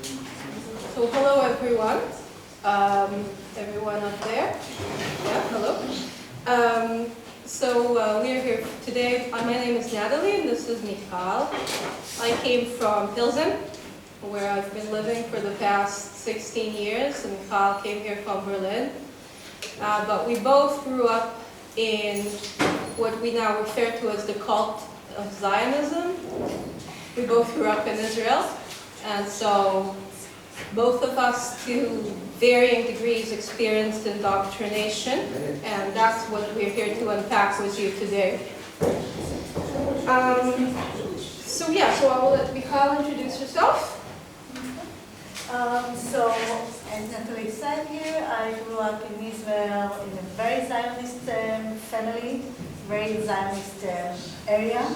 So hello everyone, everyone up there. Yeah, hello. We are here today. My name is Natalie and this is Michal. I came from Pilsen, where I've been living for the past 16 years, and Michal came here from Berlin. But we both grew up in what we now refer to as the cult of Zionism. We both grew up in Israel, and so both of us, to varying degrees, experienced indoctrination, and that's what we're here to unpack with you today. So I will let Michal introduce herself. As Natalie said here, I grew up in Israel in a very Zionist family, very Zionist area.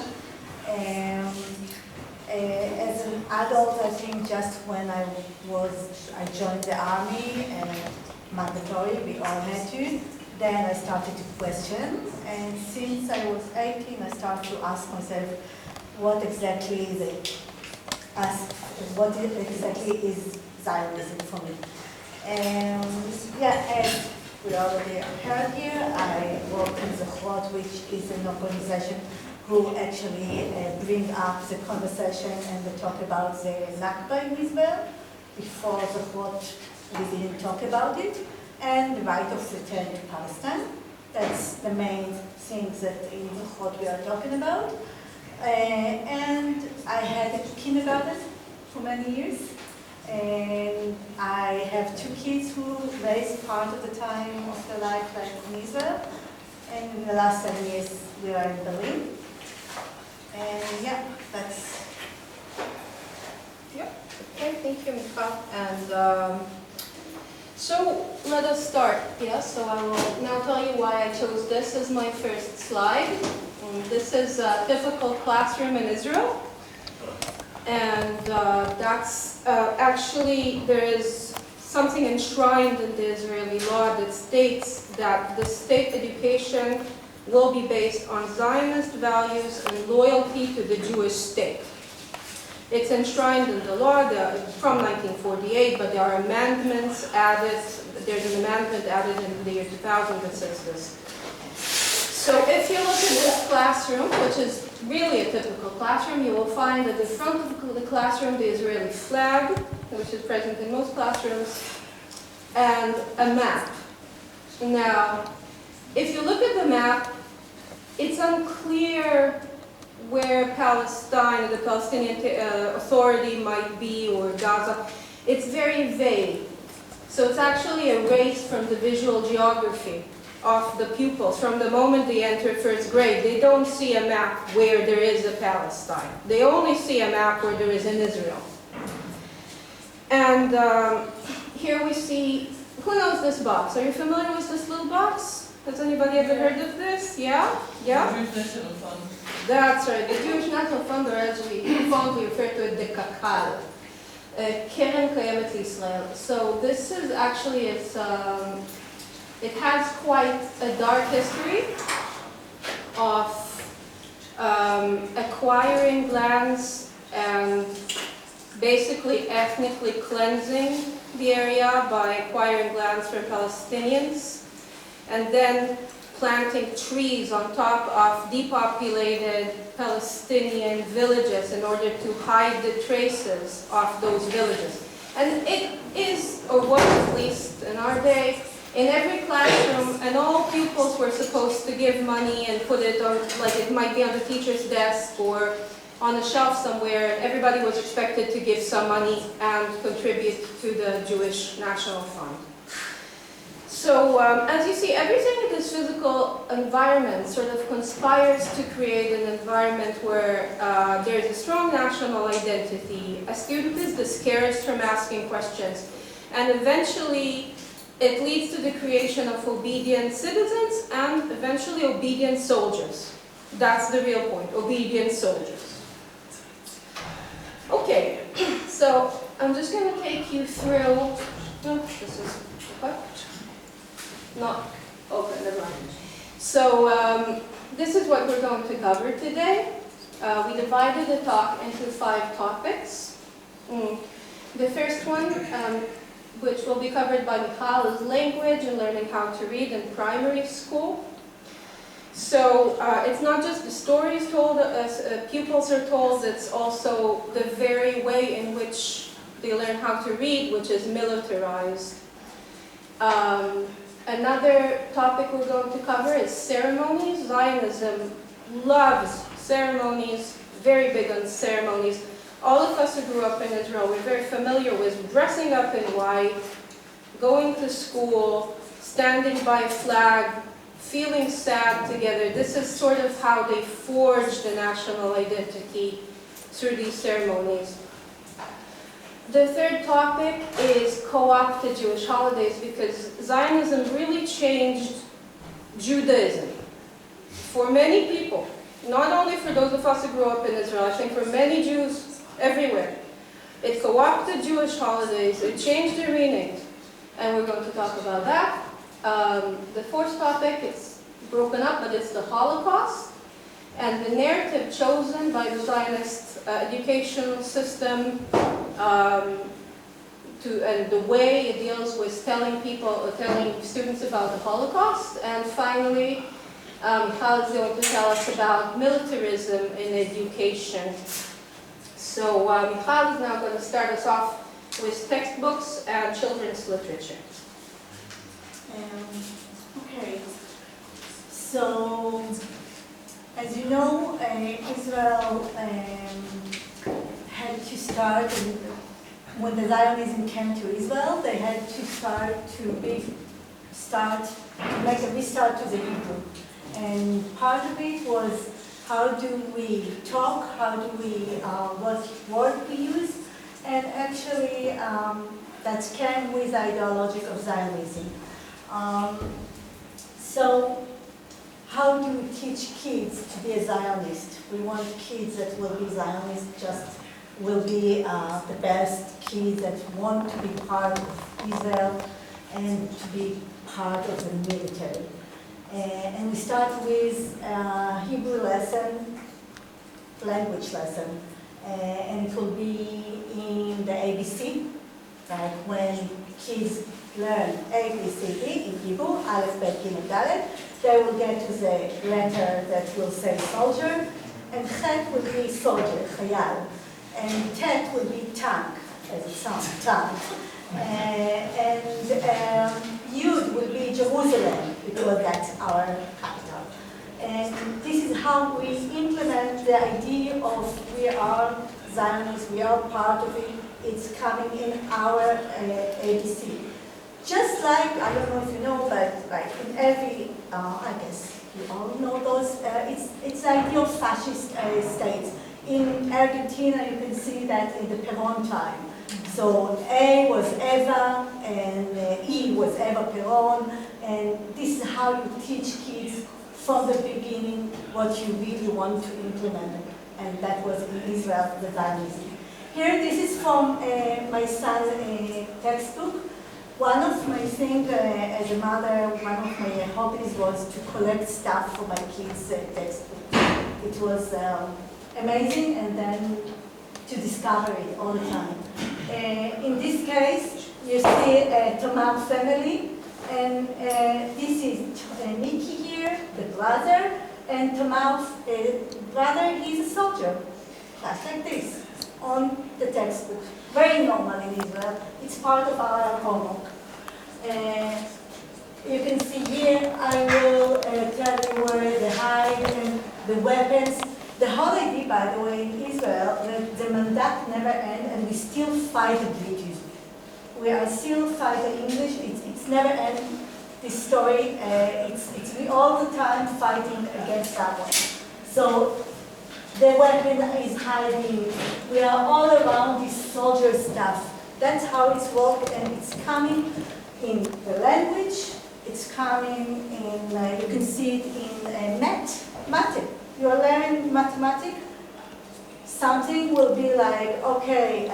As an adult, I think just when I joined the army, mandatory, we all had to, then I started to question. And since I was 18, I started to ask myself, what exactly is it? What exactly is Zionism for me? As we already heard here, I work in Zochrot, which is an organization who actually bring up the conversation and the talk about the Nakba in Israel. Before Zochrot, we didn't talk about it. And the right of return to Palestine. That's the main things that in Zochrot we are talking about. And I had a kindergarten for many years. And I have two kids who raised part of the time of their life in Israel. And in the last 7 years, we are in Berlin. And that's... Yeah, okay, thank you, Michal. And so let us start. Yeah, so I will now tell you why I chose this as my first slide. This is a typical classroom in Israel. And that's actually, there is something enshrined in the Israeli law that states that the state education will be based on Zionist values and loyalty to the Jewish state. It's enshrined in the law from 1948, but there are amendments added. There's an amendment added in the year 2000 that says this. So if you look at this classroom, which is really a typical classroom, you will find at the front of the classroom the Israeli flag, which is present in most classrooms, and a map. Now, if you look at the map, it's unclear where Palestine, the Palestinian Authority might be, or Gaza. It's very vague. So it's actually erased from the visual geography of the pupils. From the moment they enter first grade, they don't see a map where there is a Palestine. They only see a map where there is an Israel. And here we see, who knows this box? Are you familiar with this little box? Has anybody ever heard of this? Yeah? Yeah? The Jewish National Fund. That's right. The Jewish National Fund, or as we fondly refer to it, the Kakal. Keren Kayemet Israel. So this is actually, it has quite a dark history of acquiring lands and basically ethnically cleansing the area by acquiring lands from Palestinians and then planting trees on top of depopulated Palestinian villages in order to hide the traces of those villages. And it is, or was at least in our day, in every classroom, and all pupils were supposed to give money and put it on, like it might be on the teacher's desk or on a shelf somewhere. Everybody was expected to give some money and contribute to the Jewish National Fund. So as you see, everything in this physical environment sort of conspires to create an environment where there is a strong national identity. A student is discouraged from asking questions, and eventually it leads to the creation of obedient citizens and eventually obedient soldiers. That's the real point, obedient soldiers. Okay, so I'm just going to take you through, this is what? Not open, never mind. So this is what we're going to cover today. We divided the talk into 5 topics. The first one, which will be covered by Michal, is language and learning how to read in primary school. So it's not just the stories told, pupils are told, it's also the very way in which they learn how to read, which is militarized. Another topic we're going to cover is ceremonies. Zionism loves ceremonies, very big on ceremonies. All of us who grew up in Israel, we're very familiar with dressing up in white, going to school, standing by a flag, feeling sad together. This is sort of how they forge the national identity through these ceremonies. The third topic is co-opted Jewish holidays, because Zionism really changed Judaism for many people. Not only for those of us who grew up in Israel, I think for many Jews everywhere. It co-opted Jewish holidays, it changed their meanings, and we're going to talk about that. The fourth topic is broken up, but it's the Holocaust, and the narrative chosen by the Zionist educational system, and the way it deals with telling students about the Holocaust. And finally, Michal is going to tell us about militarism in education. So Michal is now going to start us off with textbooks and children's literature. Okay, so as you know, Israel had to start, when the Zionism came to Israel, they had to make a restart to the Hebrew. And part of it was, how do we talk, what word we use, and actually that came with the ideology of Zionism. So how do we teach kids to be a Zionist? We want kids that will be Zionist, will be the best kids that want to be part of Israel and to be part of the military. And we start with Hebrew lesson, language lesson, and it will be in the ABC, like when kids learn ABCD in Hebrew, Aleph, Bet, Gimel, Dalet, they will get to the letter that will say soldier, and Chet will be soldier, Chayal, and Tet will be tank, as it sounds, tank. And Yud will be Jerusalem, because that's our capital. And this is how we implement the idea of we are Zionists, we are part of it, it's coming in our ABC. Just like, I don't know if you know, but like in every, I guess you all know those, it's the idea of fascist states. In Argentina, you can see that in the Perón time. So A was Eva, and E was Eva Perón, and this is how you teach kids from the beginning what you really want to implement, and that was in Israel, the Zionism. Here, this is from my son's textbook. One of my things as a mother, one of my hobbies was to collect stuff for my kids' textbook. It was amazing, and then to discover it all the time. In this case, you see a Tamar family, and this is Nikki here, the brother, and Tamar's brother, he's a soldier, just like this, on the textbook. Very normal in Israel. It's part of our homework. You can see here, I will tell you where the hide and the weapons. The holiday, by the way, in Israel, the mandat never ends, and we still fight the British. We are still fighting English. It's never end. This story, we all the time fighting against someone. So the weapon is hiding. We are all around this soldier stuff. That's how it's worked, and it's coming in the language. It's coming in, you can see it in math. You are learning mathematics. Something will be like, okay,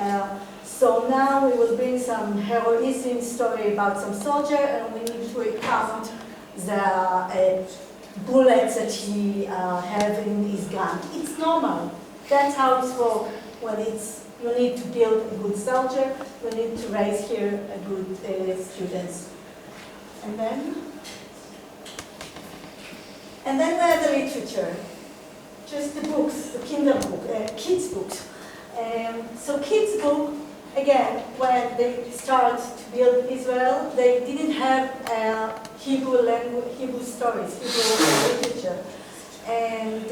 so now we will bring some heroism story about some soldier, and we need to recount the bullets that he have in his gun. It's normal. That's how it's works when it's You need to build a good soldier. You need to raise here a good students. And then we have the literature. Just the books, the kids' books. So kids' book, again, when they start to build Israel, they didn't have Hebrew language, Hebrew stories, Hebrew literature. And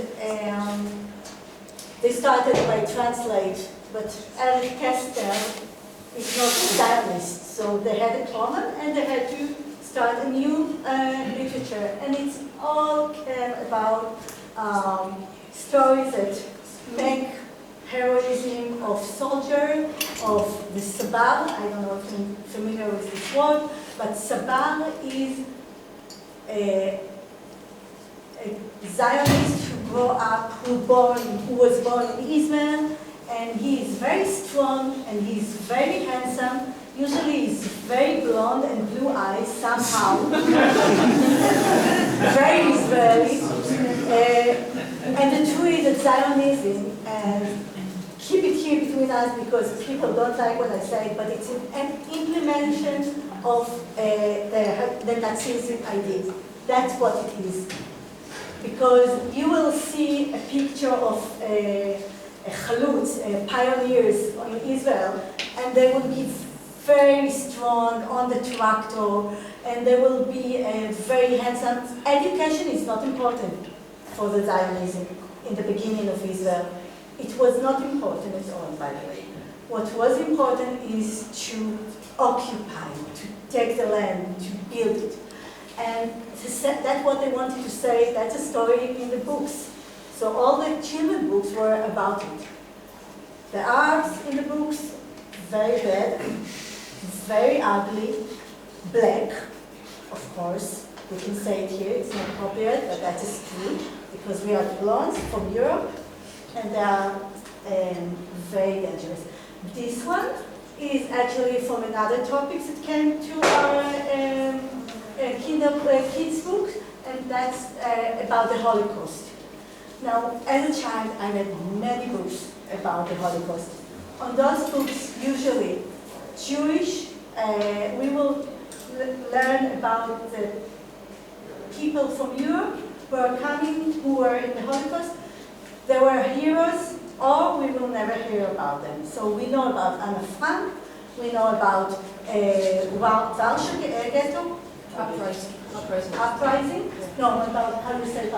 they started by translate, but Eric Kester is not a Zionist, so they had a common and they had to start a new literature. And it's all about stories that make heroism of soldier, of the Sabal. I don't know if you're familiar with this word, but Sabal is a Zionist who was born in Israel, and he is very strong and he's very handsome. Usually he's very blonde and blue eyes somehow. Very Israeli. And the truth is that Zionism, and keep it here between us because people don't like what I say, but it's an implementation of the Nazism ideas. That's what it is. Because you will see a picture of chalutz, pioneers in Israel, and they will be very strong on the tractor, and they will be very handsome. Education is not important for the Zionism in the beginning of Israel. It was not important at all, by the way. What was important is to occupy, to take the land, to build it. And that's what they wanted to say. That's a story in the books. So all the children books were about it. The Arabs in the books, very bad, very ugly, black, of course. We can say it here, it's not appropriate, but that is true, because we are blondes from Europe, and they are very dangerous. This one is actually from another topic that came to our kids' book, and that's about the Holocaust. Now, as a child, I read many books about the Holocaust. On those books, usually Jewish, we will learn about the people from Europe who are coming, who were in the Holocaust. They were heroes, or we will never hear about them. So we know about Anna Frank, we know about Warsaw Ghetto, uprising. No, about how do you say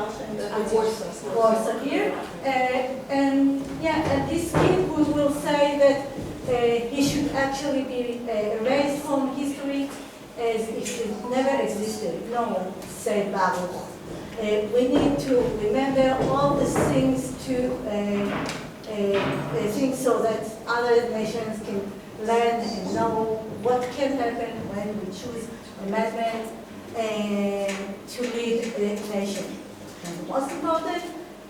Warsaw here. And this kid who will say that he should actually be erased from history as if it never existed. No one said Baruch. We need to remember all these things things so that other nations can learn and know what can happen when we choose a madman to lead a nation. And the most important,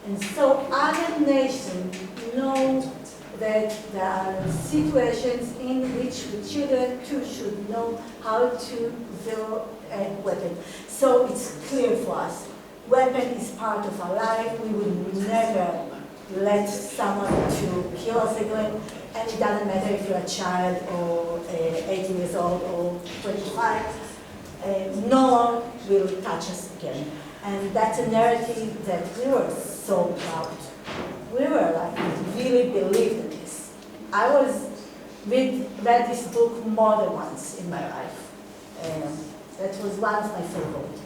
and so other nations know that there are situations in which the children too should know how to build a weapon. So it's clear for us. Weapon is part of our life. We will never let someone to kill us again. And it doesn't matter if you're a child or 18 years old or 25. No one will touch us again. And that's a narrative that we were so proud. We were like, really believed in this. I read this book more than once in my life. That was one of my favorites.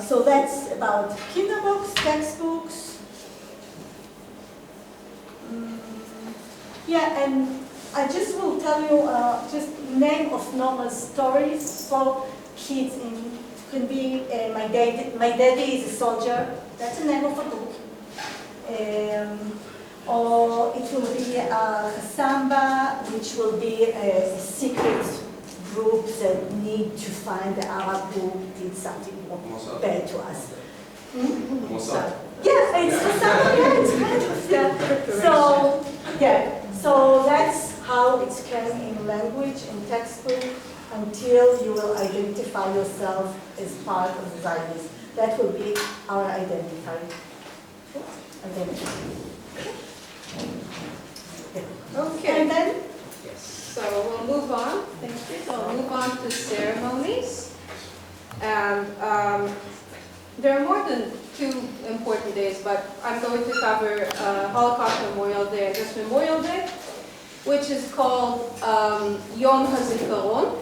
So that's about kinder books, textbooks. And I just will tell you just name of normal stories for kids. It can be my daddy is a soldier. That's the name of a book. Or it will be Hasbara, which will be a secret group that need to find the Arab who did something bad to us. Yeah, it's Hasbara, it's kind of, So that's how it came in language, in textbook, until you will identify yourself as part of the Zionism. That will be our identity. on to ceremonies. And there are more than 2 important days, but I'm going to cover Holocaust Memorial Day and just Memorial Day, which is called Yom HaZikaron.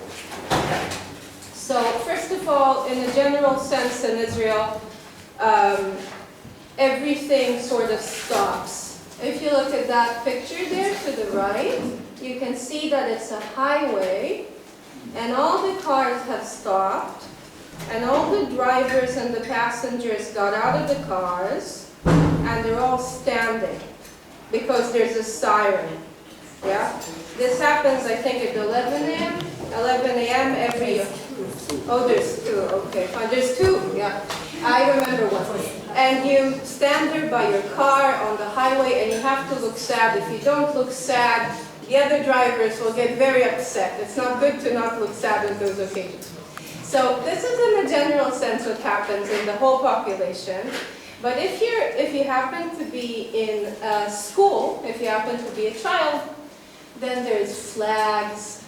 So first of all, in a general sense in Israel, everything sort of stops. If you look at that picture there to the right, you can see that it's a highway, and all the cars have stopped, and all the drivers and the passengers got out of the cars, and they're all standing, because there's a siren. Yeah? This happens, I think, at 11 a.m. every year. Oh, there's 2, okay, fine. There's 2, yeah. I remember one. And you stand there by your car on the highway, and you have to look sad. If you don't look sad, the other drivers will get very upset. It's not good to not look sad on those occasions. So this is in a general sense what happens in the whole population. But if you happen to be in school, if you happen to be a child, then there's flags,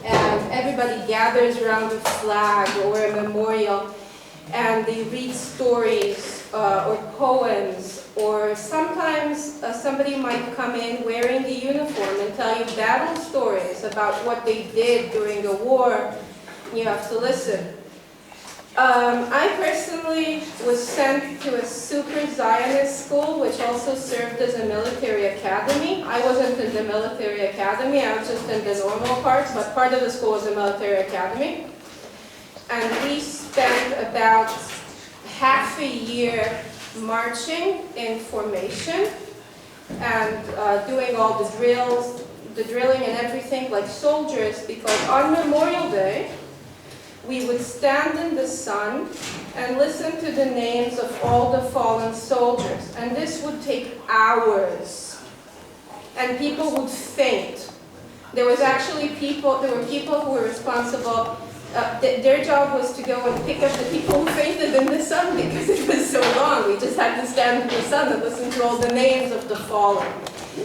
and everybody gathers around a flag or a memorial, and they read stories or poems, or sometimes somebody might come in wearing the uniform and tell you battle stories about what they did during the war. You have to listen. I personally was sent to a super Zionist school, which also served as a military academy. I wasn't in the military academy, I was just in the normal part, but part of the school was a military academy. And we spent about half a year marching in formation and doing all the drills, the drilling and everything like soldiers, because on Memorial Day, we would stand in the sun and listen to the names of all the fallen soldiers. And this would take hours. And people would faint. There were people who were responsible. Their job was to go and pick up the people who fainted in the sun because it was so long. We just had to stand in the sun and listen to all the names of the fallen.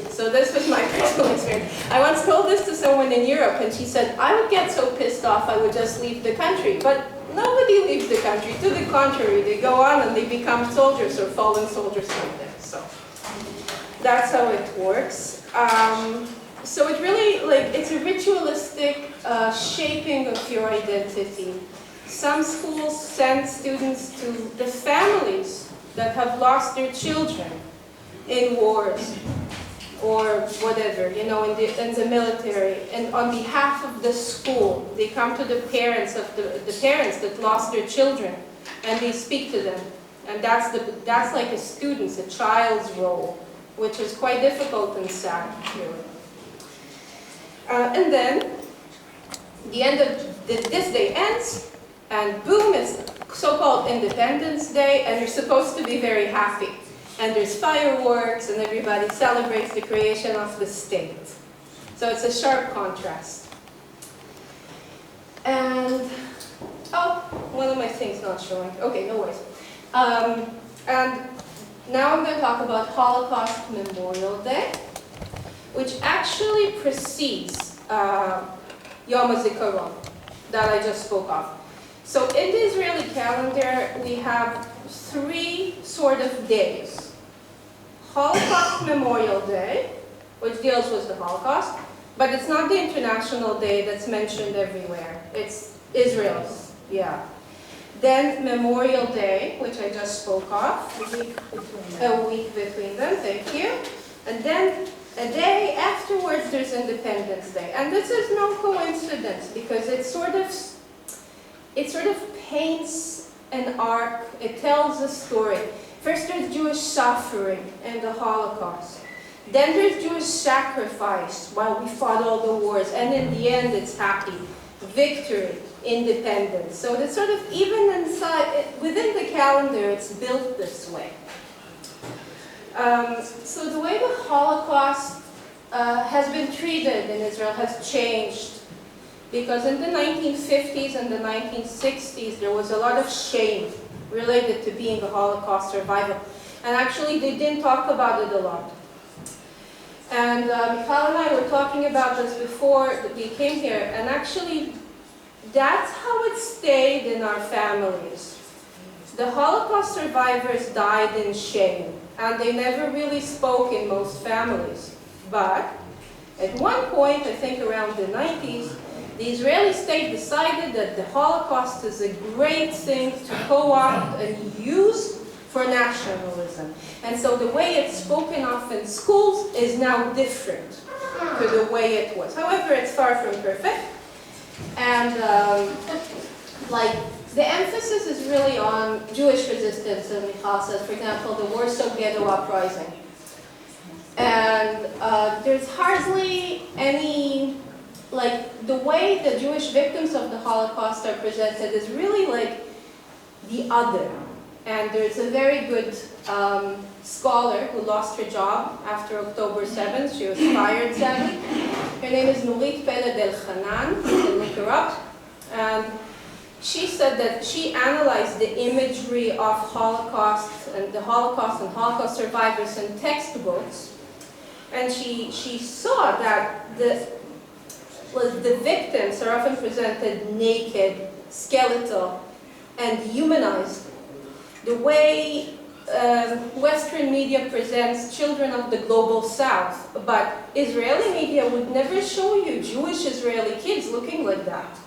So this was my personal experience. I once told this to someone in Europe, and she said, I would get so pissed off I would just leave the country. But nobody leaves the country. To the contrary, they go on and they become soldiers or fallen soldiers like that. So that's how it works. So it really, it's a ritualistic shaping of your identity. Some schools send students to the families that have lost their children in wars or whatever, in the military, and on behalf of the school, they come to the parents of the parents that lost their children, and they speak to them, and that's like a student's, a child's role, which is quite difficult and sad, really. And then the end of this day ends, and boom, it's so-called Independence Day, and you're supposed to be very happy. And there's fireworks, and everybody celebrates the creation of the state. So it's a sharp contrast. And, oh, one of my things not showing. Okay, no worries. And now I'm going to talk about Holocaust Memorial Day, which actually precedes Yom HaZikaron that I just spoke of. So in the Israeli calendar, we have 3 sort of days. Holocaust Memorial Day, which deals with the Holocaust, but it's not the international day that's mentioned everywhere. It's Israel's, yeah. Then Memorial Day, which I just spoke of. A week between them, thank you. And then a day afterwards, there's Independence Day. And this is no coincidence, because it sort of paints an arc, it tells a story. First there's Jewish suffering and the Holocaust. Then there's Jewish sacrifice while we fought all the wars. And in the end, it's happy. Victory, independence. So it's sort of, even inside, within the calendar, it's built this way. So the way the Holocaust has been treated in Israel has changed. Because in the 1950s and the 1960s, there was a lot of shame related to being a Holocaust survivor. And actually, they didn't talk about it a lot. And Michal and I were talking about this before we came here, and actually, that's how it stayed in our families. The Holocaust survivors died in shame, and they never really spoke in most families. But at one point, I think around the 90s, the Israeli state decided that the Holocaust is a great thing to co-opt and use for nationalism. And so the way it's spoken of in schools is now different to the way it was. However, it's far from perfect. And like, the emphasis is really on Jewish resistance, and Michal says, for example, the Warsaw Ghetto Uprising. And there's hardly any, like, the way the Jewish victims of the Holocaust are presented is really like the other. And there's a very good scholar who lost her job after October 7th. She was fired, sadly. Her name is Nurit Peled El-Hanan. You can look her up. And she said that she analyzed the imagery of Holocaust and Holocaust survivors in textbooks. And she saw that the victims are often presented naked, skeletal, and humanized. The way Western media presents children of the global South, but Israeli media would never show you Jewish Israeli kids looking like that.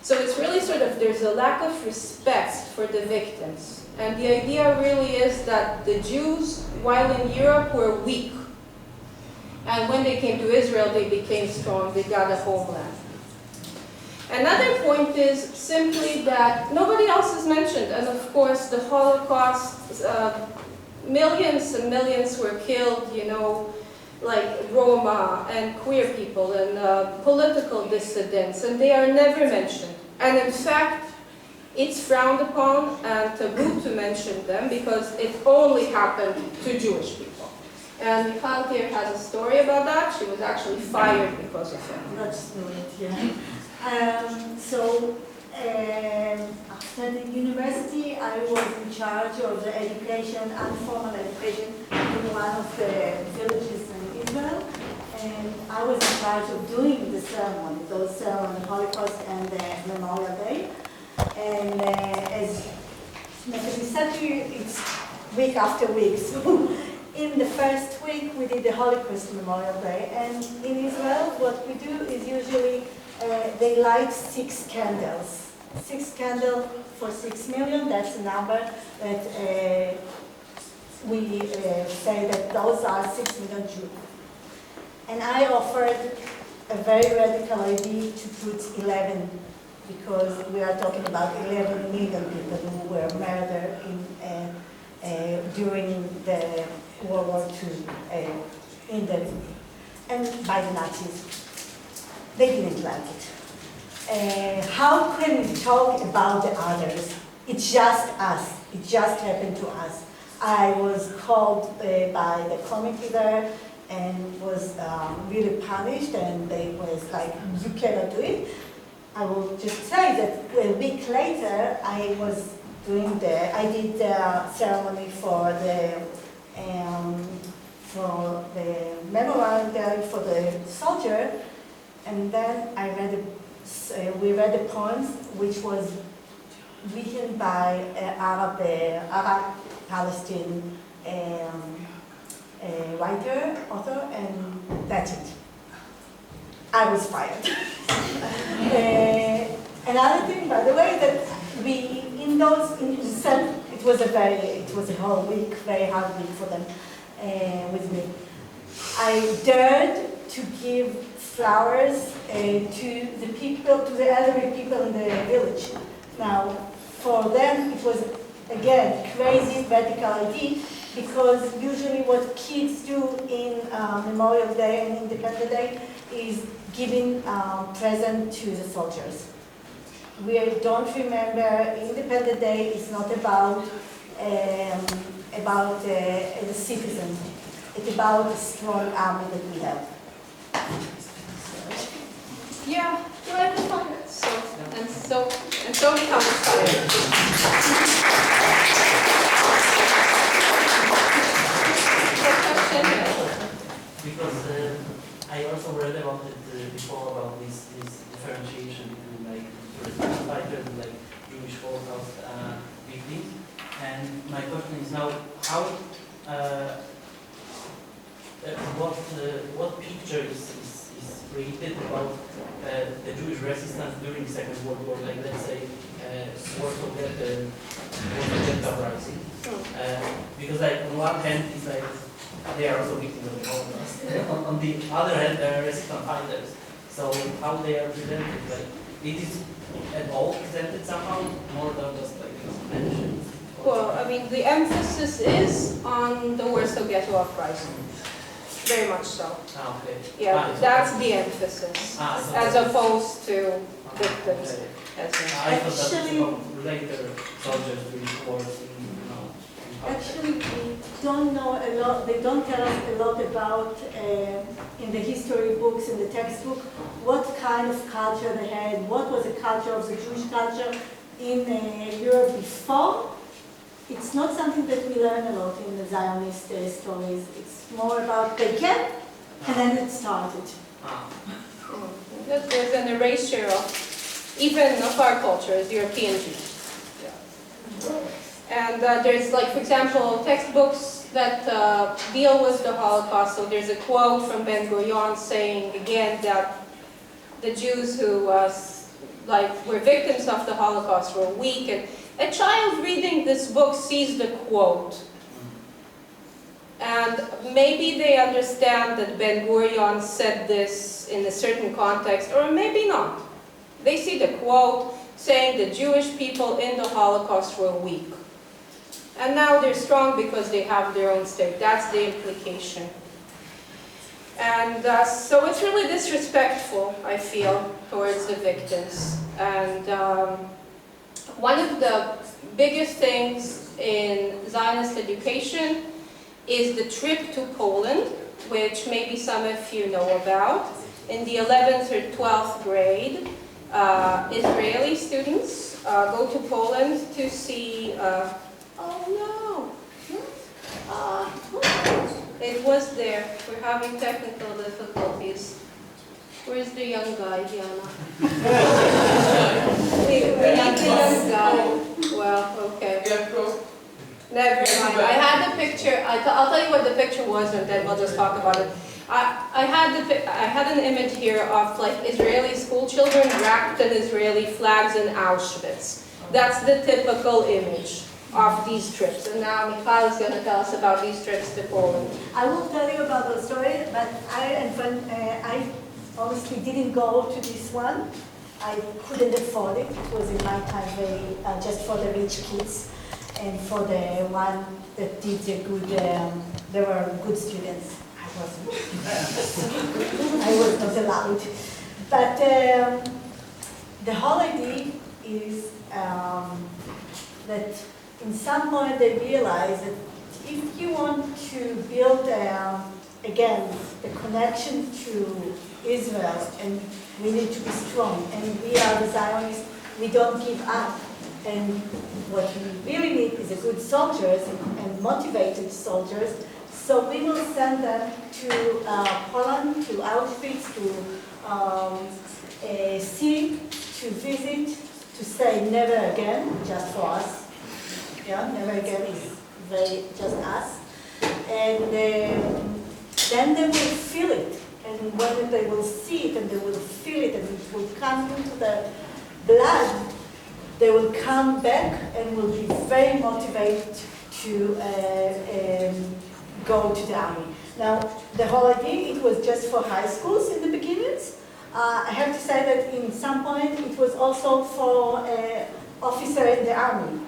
So it's really sort of, there's a lack of respect for the victims. And the idea really is that the Jews, while in Europe, were weak. And when they came to Israel, they became strong, they got a homeland. Another point is simply that nobody else is mentioned. And of course, the Holocaust, millions and millions were killed, you know, like Roma and queer people and political dissidents, and they are never mentioned. And in fact, it's frowned upon and taboo to mention them because it only happened to Jewish people. And Michal here has a story about that. She was actually fired because of it. That's brilliant, yeah. After the university, I was in charge of the education and formal education in one of the villages in Israel. And I was in charge of doing the ceremony, those ceremonies, Holocaust and the Memorial Day. And as Natalie said to you, it's week after week. So in the first week, we did the Holocaust Memorial Day. And in Israel, what we do is usually they light 6 candles. 6 candles for 6 million, that's a number that we say that those are 6 million Jews. And I offered a very radical idea to put 11, because we are talking about 11 million people who were murdered during the World War II and by the Nazis. They didn't like it. How can we talk about the others? It's just us. It just happened to us. I was called by the committee there and was really punished, and they was like, you cannot do it. I will just say that a week later, I did the ceremony for the memorial day for the soldier. And then we read a poem which was written by an Arab Palestinian author, and that's it. I was fired. Another thing, by the way, that it was a whole week, very hard week for them with me. I dared to give flowers to the elderly people in the village. Now, for them, it was, again, crazy, radical idea, because usually what kids do in Memorial Day and Independence Day is giving present to the soldiers. We don't remember Independence Day is not about the citizens. It's about the strong army that we have. Yeah, I just find it so becomes inspired. Because I also read about it before, about this differentiation between like resistance fighters and like Jewish Holocaust victims. And my question is now, how, what picture is created about the Jewish resistance during the Second World War, like let's say Dehasbarization. Because like on one hand it's like they are also victims of the Holocaust. On the other hand, they are resistance fighters. So how they are presented, like it is at all presented somehow more than just like mentioned. Well, I mean, the emphasis is on the Warsaw Ghetto uprising. Very much so. Okay. Yeah, that's the emphasis, as opposed to victims. Okay. As I thought that was later soldiers doing wars in, Actually, we don't know a lot, they don't tell us a lot about, in the history books, in the textbook, what kind of culture they had, what was the culture of the Jewish culture in Europe before. It's not something that we learn a lot in the Zionist stories. It's more about they came, and then it started. There's an erasure of, even of our culture as European Jews. And there's, like, for example, textbooks that deal with the Holocaust. So there's a quote from Ben-Gurion saying, again, that the Jews who were victims of the Holocaust were weak. And a child reading this book sees the quote. And maybe they understand that Ben-Gurion said this in a certain context, or maybe not. They see the quote saying the Jewish people in the Holocaust were weak. And now they're strong because they have their own state. That's the implication. And so it's really disrespectful, I feel, towards the victims. And one of the biggest things in Zionist education is the trip to Poland, which maybe some of you know about. In the 11th or 12th grade, Israeli students go to Poland to see oh no! It was there. We're having technical difficulties. Where's the young guy, Diana? we need the young guy. Well, okay. Never mind. I had the picture. I'll tell you what the picture was, and then we'll just talk about it. I had an image here of like Israeli school children wrapped in Israeli flags in Auschwitz. That's the typical image of these trips. And now Michal is going to tell us about these trips to Poland. I will tell you about the story, but I honestly didn't go to this one. I couldn't afford it. It was in my time very just for the rich kids and for the one that did the good. They were good students. I wasn't. I was not allowed. But the whole idea is that in some point they realize that if you want to build, again, the connection to Israel, and we need to be strong, and we are the Zionists, we don't give up. And what we really need is a good soldiers and motivated soldiers. So we will send them to Poland, to Auschwitz, to see, to visit, to say never again, just for us. Yeah, never again is very just us. And then they will feel it. And when they will see it and they will feel it and it will come into the blood, they will come back and will be very motivated to go to the army. Now, the whole idea, it was just for high schools in the beginnings. I have to say that in some point it was also for officer in the army.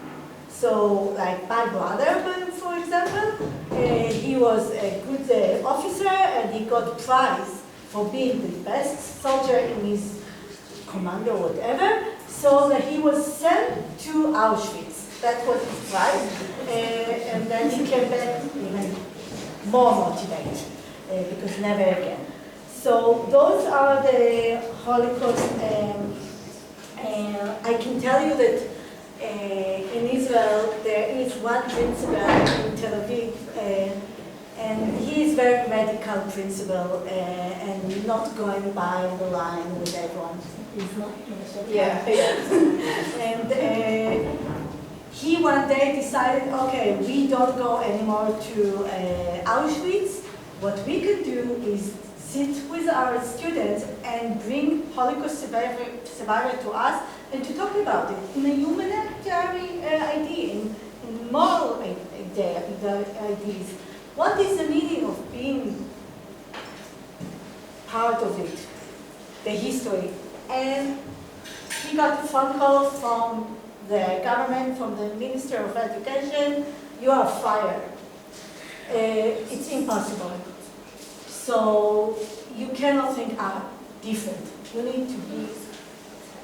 So, like my brother, for example, he was a good officer and he got prize for being the best soldier in his command or whatever. So that he was sent to Auschwitz. That was his prize. And then he came back even more motivated, because never again. So those are the Holocaust. I can tell you that in Israel there is one principal in Tel Aviv, and he is is very radical principle and not going by the line with everyone. He's not Yeah. And he one day decided, okay, we don't go anymore to Auschwitz. What we can do is sit with our students and bring Holocaust survivor to us and to talk about it in a humanitarian idea, in moral ideas. What is the meaning of being part of it, the history? And he got a phone call from the government, from the Minister of Education, you are fired. It's impossible. So you cannot think different. You need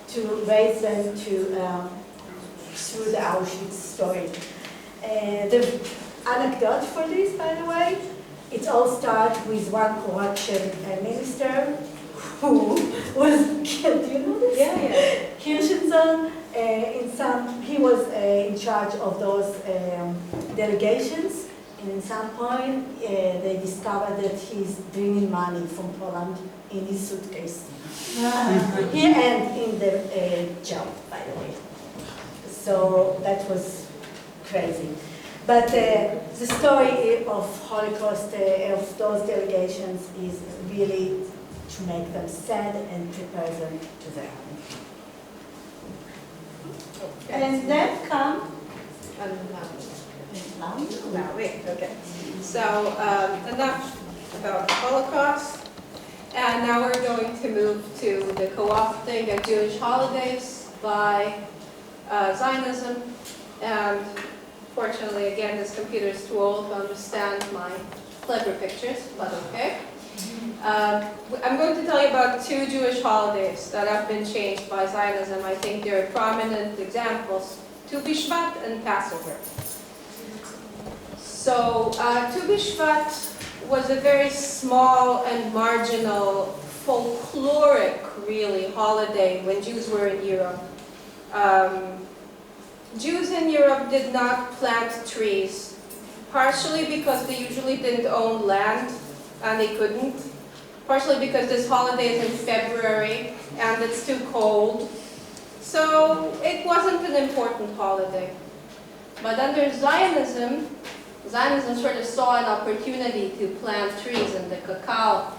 to raise them through the Auschwitz story. The anecdote for this, by the way, it all starts with one corruption minister who was killed. Do you know this? Yeah. Kirchenson, he was in charge of those delegations. And at some point, they discovered that he's bringing money from Poland in his suitcase. He ended in the jail, by the way. So that was crazy. But the story of Holocaust, of those delegations, is really to make them sad and prepare them to their home. And then come Now, wait, okay. So, enough about the Holocaust. And now we're going to move to the co-opting of Jewish holidays by Zionism. And fortunately, again, this computer is too old to understand my clever pictures, but okay. I'm going to tell you about two Jewish holidays that have been changed by Zionism. I think they're prominent examples, Tu B'Shvat and Passover. So, Tu B'Shvat was a very small and marginal, folkloric, really, holiday when Jews were in Europe. Jews in Europe did not plant trees, partially because they usually didn't own land, and they couldn't. Partially because this holiday is in February, and it's too cold. So, it wasn't an important holiday. But under Zionism sort of saw an opportunity to plant trees, and the cacao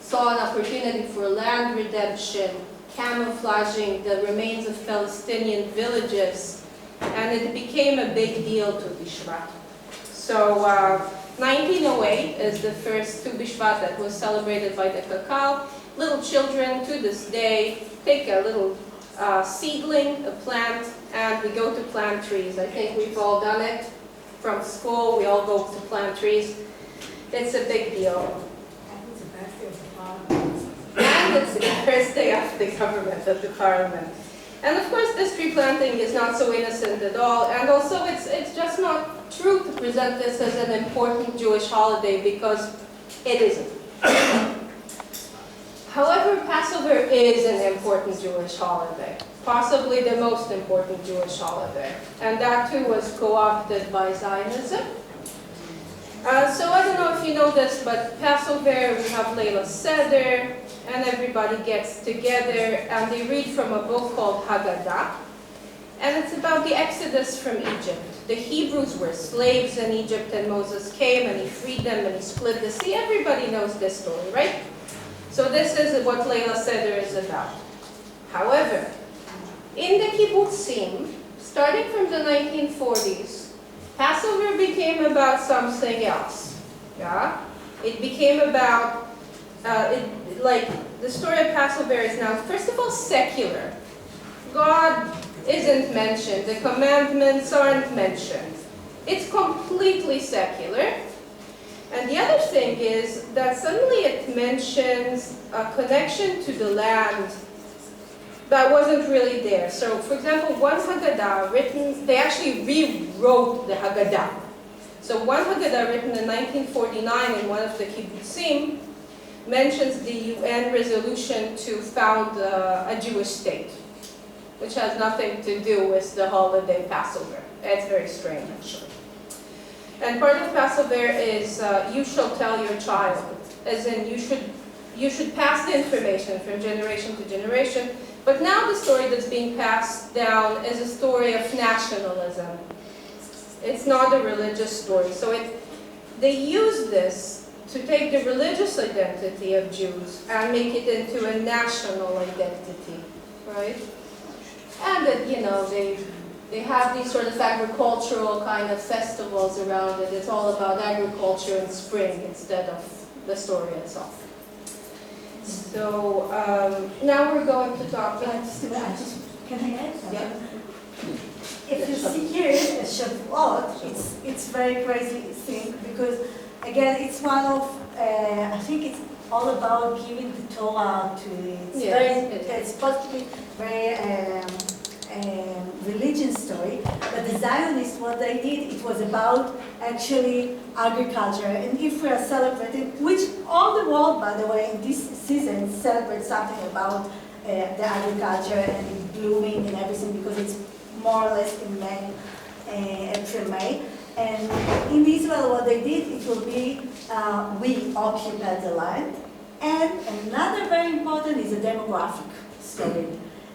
saw an opportunity for land redemption, camouflaging the remains of Palestinian villages, and it became a big deal to B'Shvat. So 1908 is the first Tu B'Shvat that was celebrated by the cacao. Little children to this day take a little seedling, a plant, and we go to plant trees. I think we've all done it. From school, we all go to plant trees. It's a big deal. And it's the birthday of the parliament. And it's the birthday of the government, of the parliament. And of course, this tree planting is not so innocent at all. And also, it's just not true to present this as an important Jewish holiday, because it isn't. However, Passover is an important Jewish holiday. Possibly the most important Jewish holiday. And that too was co-opted by Zionism. So I don't know if you know this, but Passover, we have Leila Seder, and everybody gets together, and they read from a book called Haggadah. And it's about the Exodus from Egypt. The Hebrews were slaves in Egypt, and Moses came, and he freed them, and he split the sea. Everybody knows this story, right? So this is what Leila Seder is about. However, in the kibbutzim, starting from the 1940s, Passover became about something else. Yeah? It became about, the story of Passover is now, first of all, secular. God isn't mentioned. The commandments aren't mentioned. It's completely secular. And the other thing is that suddenly it mentions a connection to the land that wasn't really there. So, for example, one Haggadah written, they actually rewrote the Haggadah. So one Haggadah written in 1949 in one of the kibbutzim mentions the UN resolution to found a Jewish state, which has nothing to do with the holiday Passover. It's very strange, actually. And part of Passover is you shall tell your child, as in you should pass the information from generation to generation. But now the story that's being passed down is a story of nationalism. It's not a religious story. So they use this to take the religious identity of Jews and make it into a national identity, right? And that, you know, they have these sort of agricultural kind of festivals around it. It's all about agriculture in spring instead of the story itself. So now we're going to talk. Can I add something? Yeah. If you see here a Shavuot, it's very crazy thing because again it's one of I think it's all about giving the Torah to it's supposed to be very religion story, but the Zionists, what they did, it was about actually agriculture. And if we are celebrating, which all the world, by the way, in this season celebrates something about the agriculture and blooming and everything, because it's more or less in May, April, May. And in Israel, what they did, it will be we occupy the land. And another very important is a demographic story.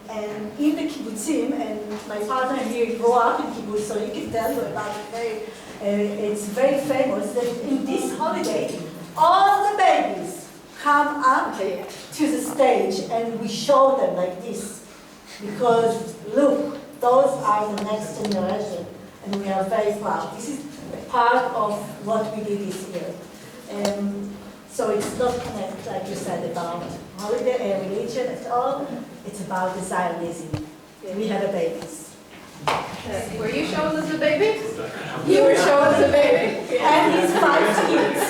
And in the kibbutzim, and my partner here grew up in kibbutz, so he can tell you about it. It's very famous that in this holiday, all the babies come up to the stage, and we show them like this, because look, those are the next generation, and we are very proud. This is part of what we did this year. So it's not connected, like you said, about holiday and religion at all. It's about the Zionism. We have a babies. Were you showing us the baby? You were showing us the baby. And his 5 kids.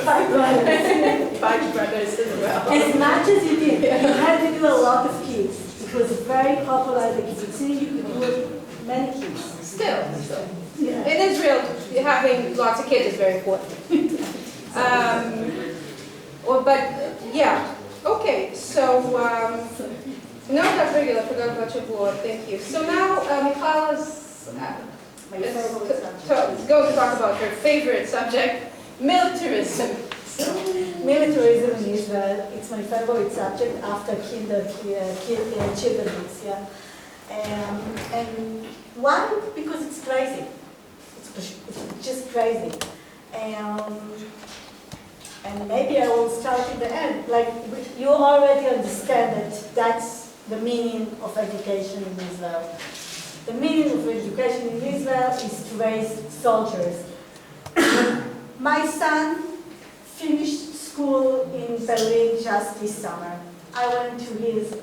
5 brothers. 5 brothers as well. As much as you did, you had to do a lot of kids. It was very popular. The kibbutzim, you could do many kids. Still. Yeah. In Israel, having lots of kids is very important. Okay, so, no, that's regular, I forgot about your board, thank you. So now, Michal is going to talk about her favorite subject, militarism. Militarism in Israel, it's my favorite subject after children's, yeah. And one, because it's crazy. It's just crazy. And maybe I will start at the end. Like, you already understand that that's the meaning of education in Israel. The meaning of education in Israel is to raise soldiers. My son finished school in Berlin just this summer. I went to his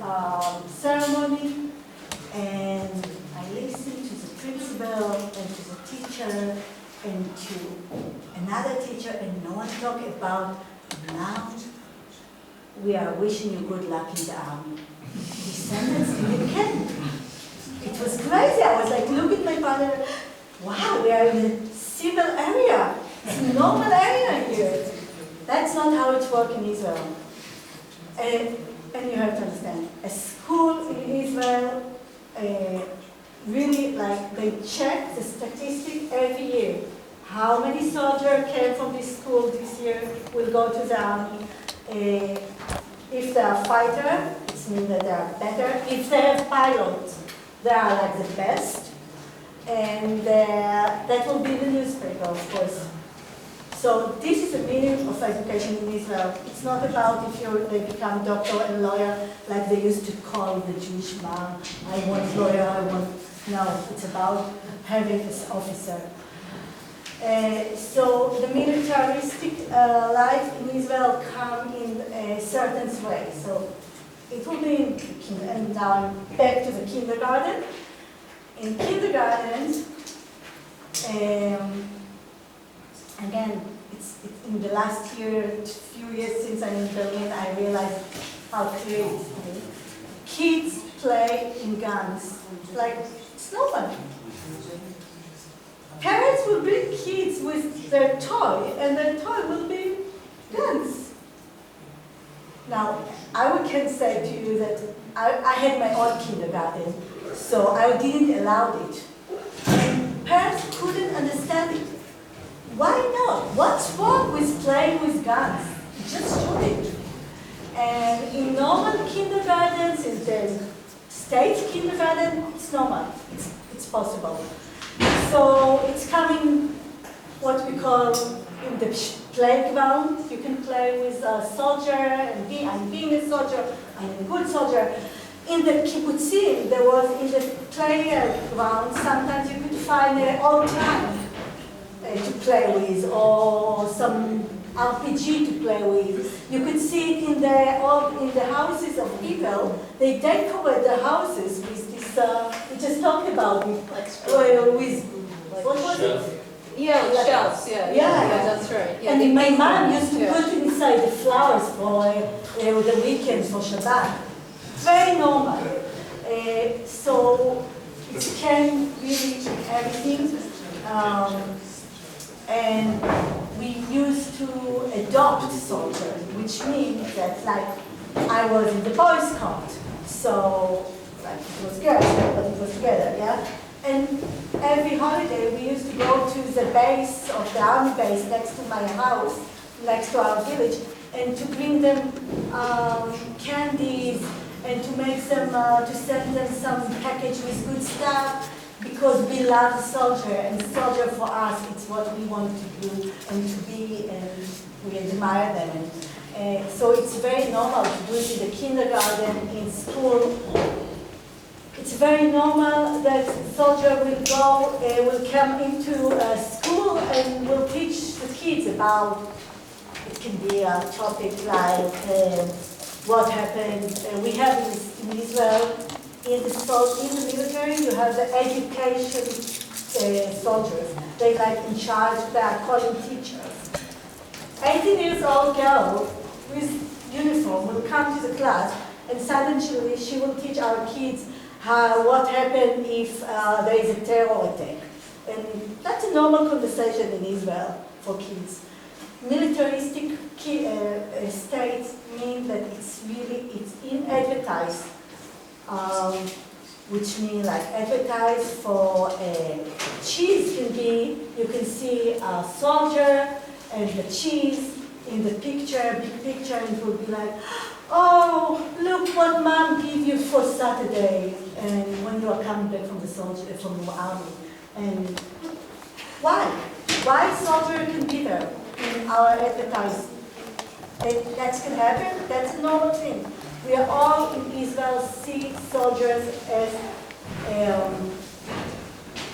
ceremony, and I listened to the principal and to the teacher and to another teacher, and no one talked about, now we are wishing you good luck in the army. This sentence didn't count. It was crazy. I was like, look at my father. Wow, we are in a civil area. It's a normal area here. That's not how it works in Israel. And you have to understand, a school in Israel, really, like, they check the statistic every year. How many soldiers came from this school this year will go to the army? If they are fighters, it means that they are better. If they have pilots, they are like the best. And that will be the newspaper, of course. So this is the meaning of education in Israel. It's not about if they become doctor and lawyer, like they used to call the Jewish man, I want lawyer, I want... No, it's about having this officer. So the militaristic life in Israel come in a certain way. So it will be, and now I'm back to the kindergarten. In kindergarten, again, it's in the last few years since I'm in Berlin, I realized how clear it is. Kids play in guns, like it's normal. Parents will bring kids with their toy, and their toy will be guns. Now, I can say to you that I had my own kindergarten, so I didn't allow it. And parents couldn't understand it. why not? What's wrong with playing with guns? Just shoot it. And in normal kindergartens, in the state kindergarten, it's normal. It's possible. So it's coming, what we call in the playground. You can play with a soldier, and I'm being a soldier, I'm a good soldier. In the kibbutzim, there was in the playground, sometimes you could find an old tank to play with, or some RPG to play with. You could see it in the houses of people. They decorate the houses with this, we just talked about it, with, what was it? Yeah, with shells, yeah, that's right. Yeah, and my mom used to put inside the flowers for the weekend, for Shabbat. Very normal. So it can really everything. And we used to adopt soldiers, which means that, like, I was in the Boy Scout, so like it was girls, but it was together, yeah. And every holiday we used to go to the base of the army base next to my house, next to our village, and to bring them candies and to make them, to send them some package with good stuff, because we love the soldier, and soldier for us, it's what we want to do and to be, and we admire them. And, so it's very normal to do it in the kindergarten, in school. It's very normal that soldier will come into school and will teach the kids about, it can be a topic like what happened. We have in Israel, in the military, you have the education soldiers. They like in charge, they are calling teachers. 18 years old girl with uniform will come to the class, and suddenly she will teach our kids what happened if there is a terror attack. And that's a normal conversation in Israel for kids. Militaristic states mean that it's in advertised, which means like advertised for cheese can be, you can see a soldier and the cheese in the picture, big picture, and it will be like, oh, look what mom gave you for Saturday, and when you are coming back from the army. And why? Why soldier can be there in our advertising? That can happen, that's a normal thing. We are all in Israel see soldiers as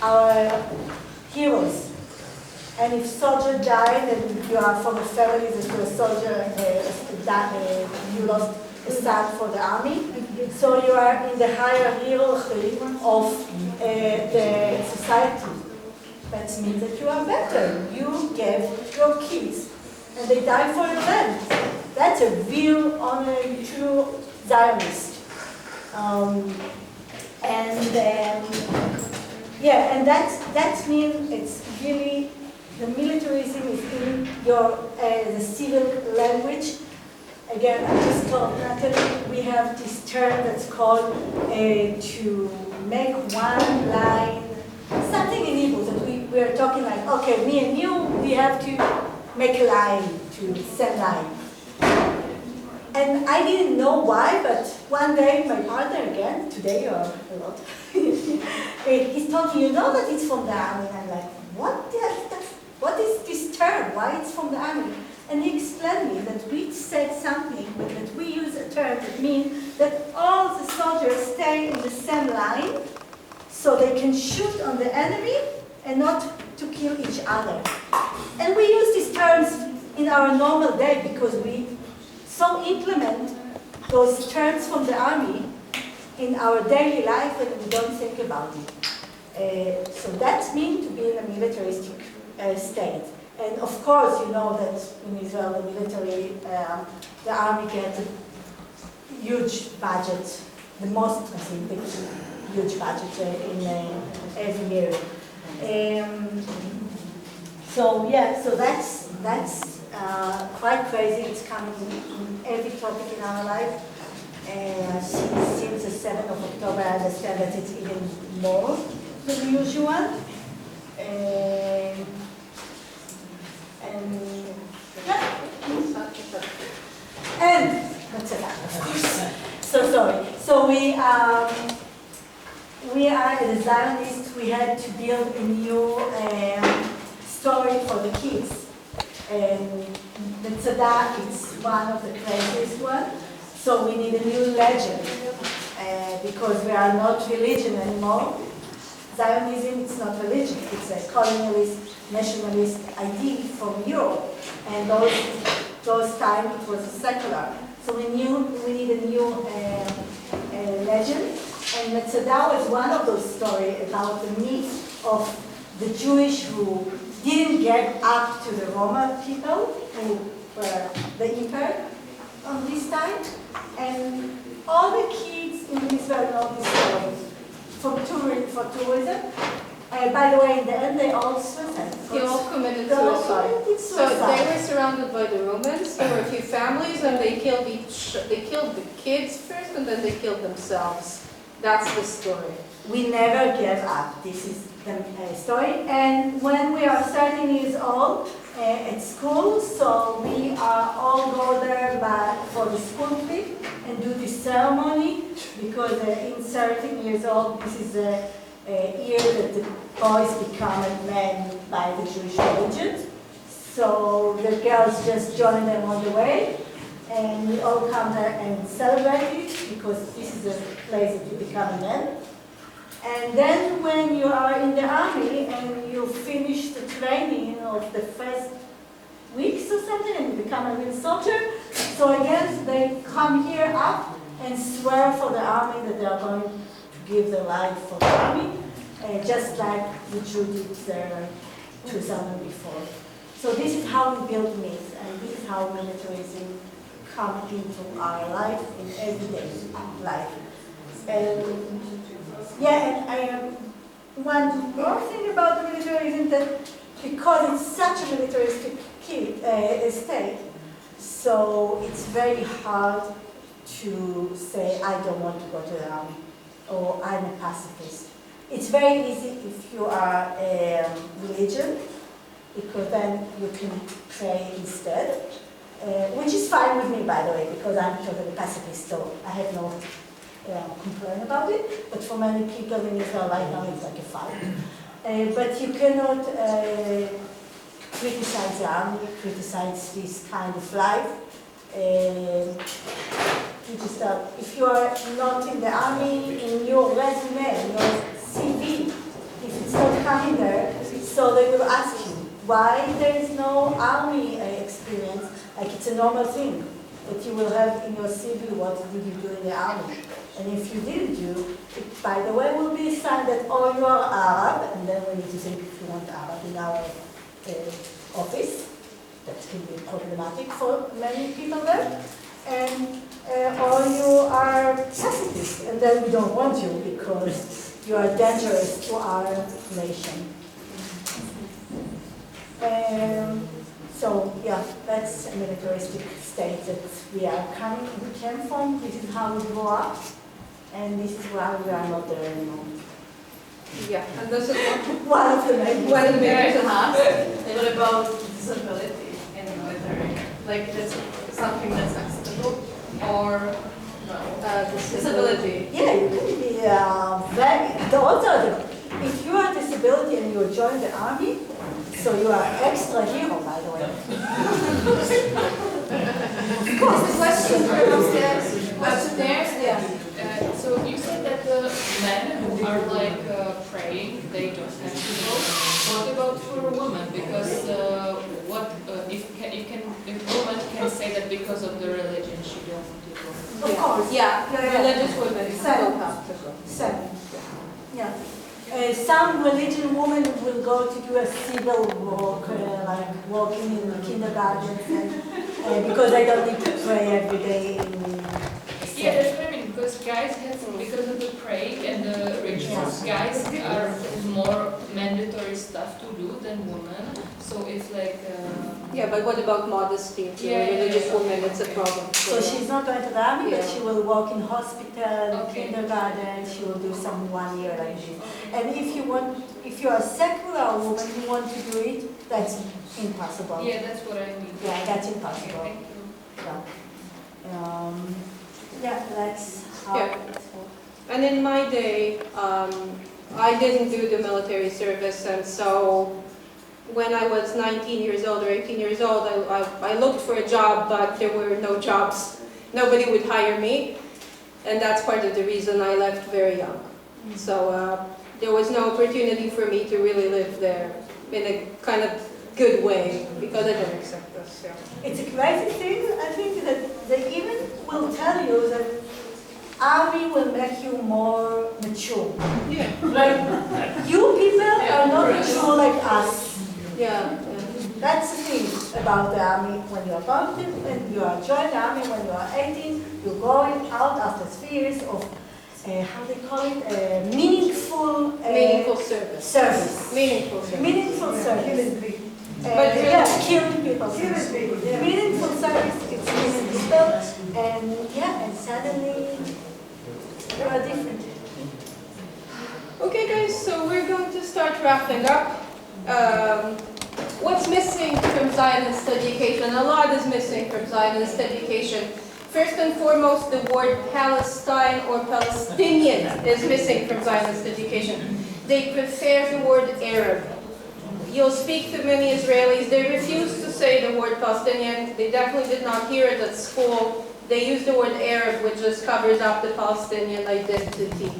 our heroes. And if soldier died and you are from a family that you're a soldier, you lost a son for the army, so you are in the higher hierarchy of the society. That means that you are better. You gave your kids, and they died for your land. That's a real honoring true Zionist. And that means it's really, the militarism is in the civil language. Again, I just told Natalie, we have this term that's called to make one line, something in Hebrew that we're talking like, okay, me and you, we have to make a line, to send line. And I didn't know why, but one day my partner again, today or a lot, he's talking, you know that it's from the army. And I'm like, what is this term? Why it's from the army? And he explained me that we said something, that we use a term that means that all the soldiers stay in the same line so they can shoot on the enemy and not to kill each other. And we use these terms in our normal day because we so implement those terms from the army in our daily life and we don't think about it. So that means to be in a militaristic state. And of course, you know that in Israel, the military, the army gets a huge budget, the most, I think, huge budget in every year. So that's quite crazy. It's coming in every topic in our life. Since the 7th of October, I understand that it's even more than usual. And that's it, of course. So sorry. So we are the Zionists. We had to build a new story for the kids. And the Tzedakah is one of the craziest ones. So we need a new legend because we are not religion anymore. Zionism is not religion. It's a colonialist, nationalist idea from Europe. And those times it was secular. So we need a new legend. And Tzedakah was one of those stories about the myth of the Jewish who didn't get up to the Roman people, who were the emperor on this time. And all the kids in Israel know this story for tourism. By the way, in the end, they all suicide. They all committed suicide. So they were surrounded by the Romans. There were a few families, and they killed the kids first, and then they killed themselves. That's the story. We never gave up. This is the story. And when we are 13 years old at school, so we are all go there for the school trip and do this ceremony because in 13 years old, this is the year that the boys become men by the Jewish religion. So the girls just join them on the way. And we all come there and celebrate it because this is the place that you become a man. And then when you are in the army and you finish the training of the first weeks or something and you become a real soldier, so again they come here up and swear for the army that they are going to give their life for the army, just like the Jews did 2000 before. So this is how we build myths, and this is how militarism comes into our life in everyday life. And I one more thing about the militarism that because it's such a militaristic state, so it's very hard to say I don't want to go to the army or I'm a pacifist. It's very easy if you are a religion because then you can pray instead, which is fine with me by the way because I'm totally pacifist, so I have no complain about it, but for many people in Israel right now it's like a fight. But you cannot criticize the army, criticize this kind of life. If you are not in the army, in your resume, in your CV, if it's not coming there, so they will ask you why there is no army experience, like it's a normal thing that you will have in your CV, what did you do in the army? And if you didn't do, it, by the way, will be a sign that, oh, you are Arab, and then we need to think if you want Arab in our office. That can be problematic for many people there. And, or you are pacifist, and then we don't want you because you are dangerous to our nation. So, yeah, that's a militaristic state that we came from. This is how we grew up. And this is why we are not there anymore. Yeah, and this is one of the main one of the main reasons. What about disability in the military? Like, it's something that's acceptable or no? Disability. Yeah, you can be if you are disability and you join the army, so you are extra hero, by the way. Of course, the question there. So you said that the men who are like praying, they don't have to go. What about for a woman? Because if a woman can say that because of the religion she don't want to go? Of course. Yeah. Religious women don't have to go. Yeah. Some religious women will go to do a civil work, like walking in the kindergartens, and because they don't need to pray every day. Yeah, that's what I mean, because guys have, because of the praying and the rituals, guys are more mandatory stuff to do than women. So if like... yeah, but what about modesty? If you're a religious woman, it's a problem. So she's not going to the army, but she will work in hospital, kindergarten, she will do some 1 year like this. And if you are a secular woman who want to do it, That's impossible. Yeah, that's what I mean. Yeah, that's Okay, impossible. thank you. Yeah, that's how Yeah. it's worked. And in my day, I didn't do the military service, and so when I was 19 years old or 18 years old, I looked for a job, but there were no jobs. Nobody would hire me, and that's part of the reason I left very young. So there was no opportunity for me to really live there in a kind of good way, because they don't accept us. Yeah. It's a crazy thing. I think that they even will tell you that army will make you more mature. Yeah. Like, you people are not mature like us. Yeah. That's the thing about the army. When you are going to, when you are joined the army, when you are 18, you're going out after 3 years of, how they call it, meaningful Service. service. Meaningful service. Meaningful service. But really- yeah, killing people. Meaningful service, it's killing people, and yeah, and suddenly you are different. Okay, guys, so we're going to start wrapping up. What's missing from Zionist education? A lot is missing from Zionist education. First and foremost, the word Palestine or Palestinian is missing from Zionist education. They prefer the word Arab. You'll speak to many Israelis, they refuse to say the word Palestinian. They definitely did not hear it at school. They use the word Arab, which just covers up the Palestinian identity.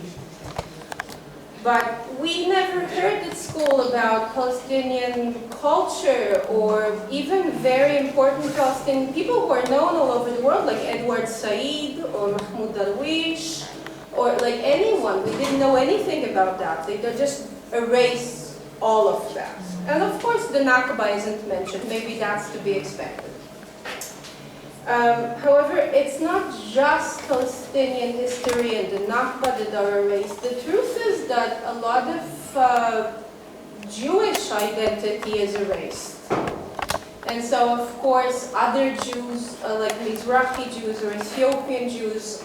But we never heard at school about Palestinian culture or even very important Palestinian people who are known all over the world, like Edward Said or Mahmoud Darwish, or like anyone. We didn't know anything about that. They just erase all of that. And of course the Nakba isn't mentioned. Maybe that's to be expected. However, it's not just Palestinian history and the Nakba that are erased. The truth is that a lot of Jewish identity is erased. And so, of course, other Jews, like Mizrahi Jews or Ethiopian Jews,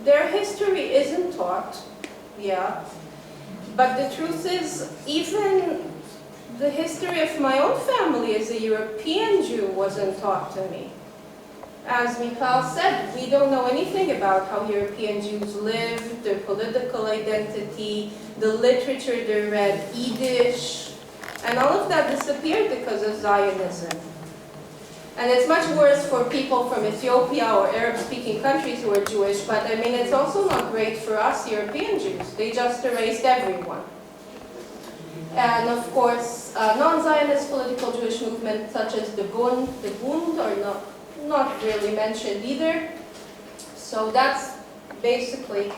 their history isn't taught, yeah. But the truth is, even the history of my own family as a European Jew wasn't taught to me. As Michal said, we don't know anything about how European Jews lived, their political identity, the literature they read, Yiddish, and all of that disappeared because of Zionism. And it's much worse for people from Ethiopia or Arab-speaking countries who are Jewish, but I mean, it's also not great for us European Jews. They just erased everyone. And of course, non-Zionist political Jewish movements such as the Bund are not really mentioned either. So that's basically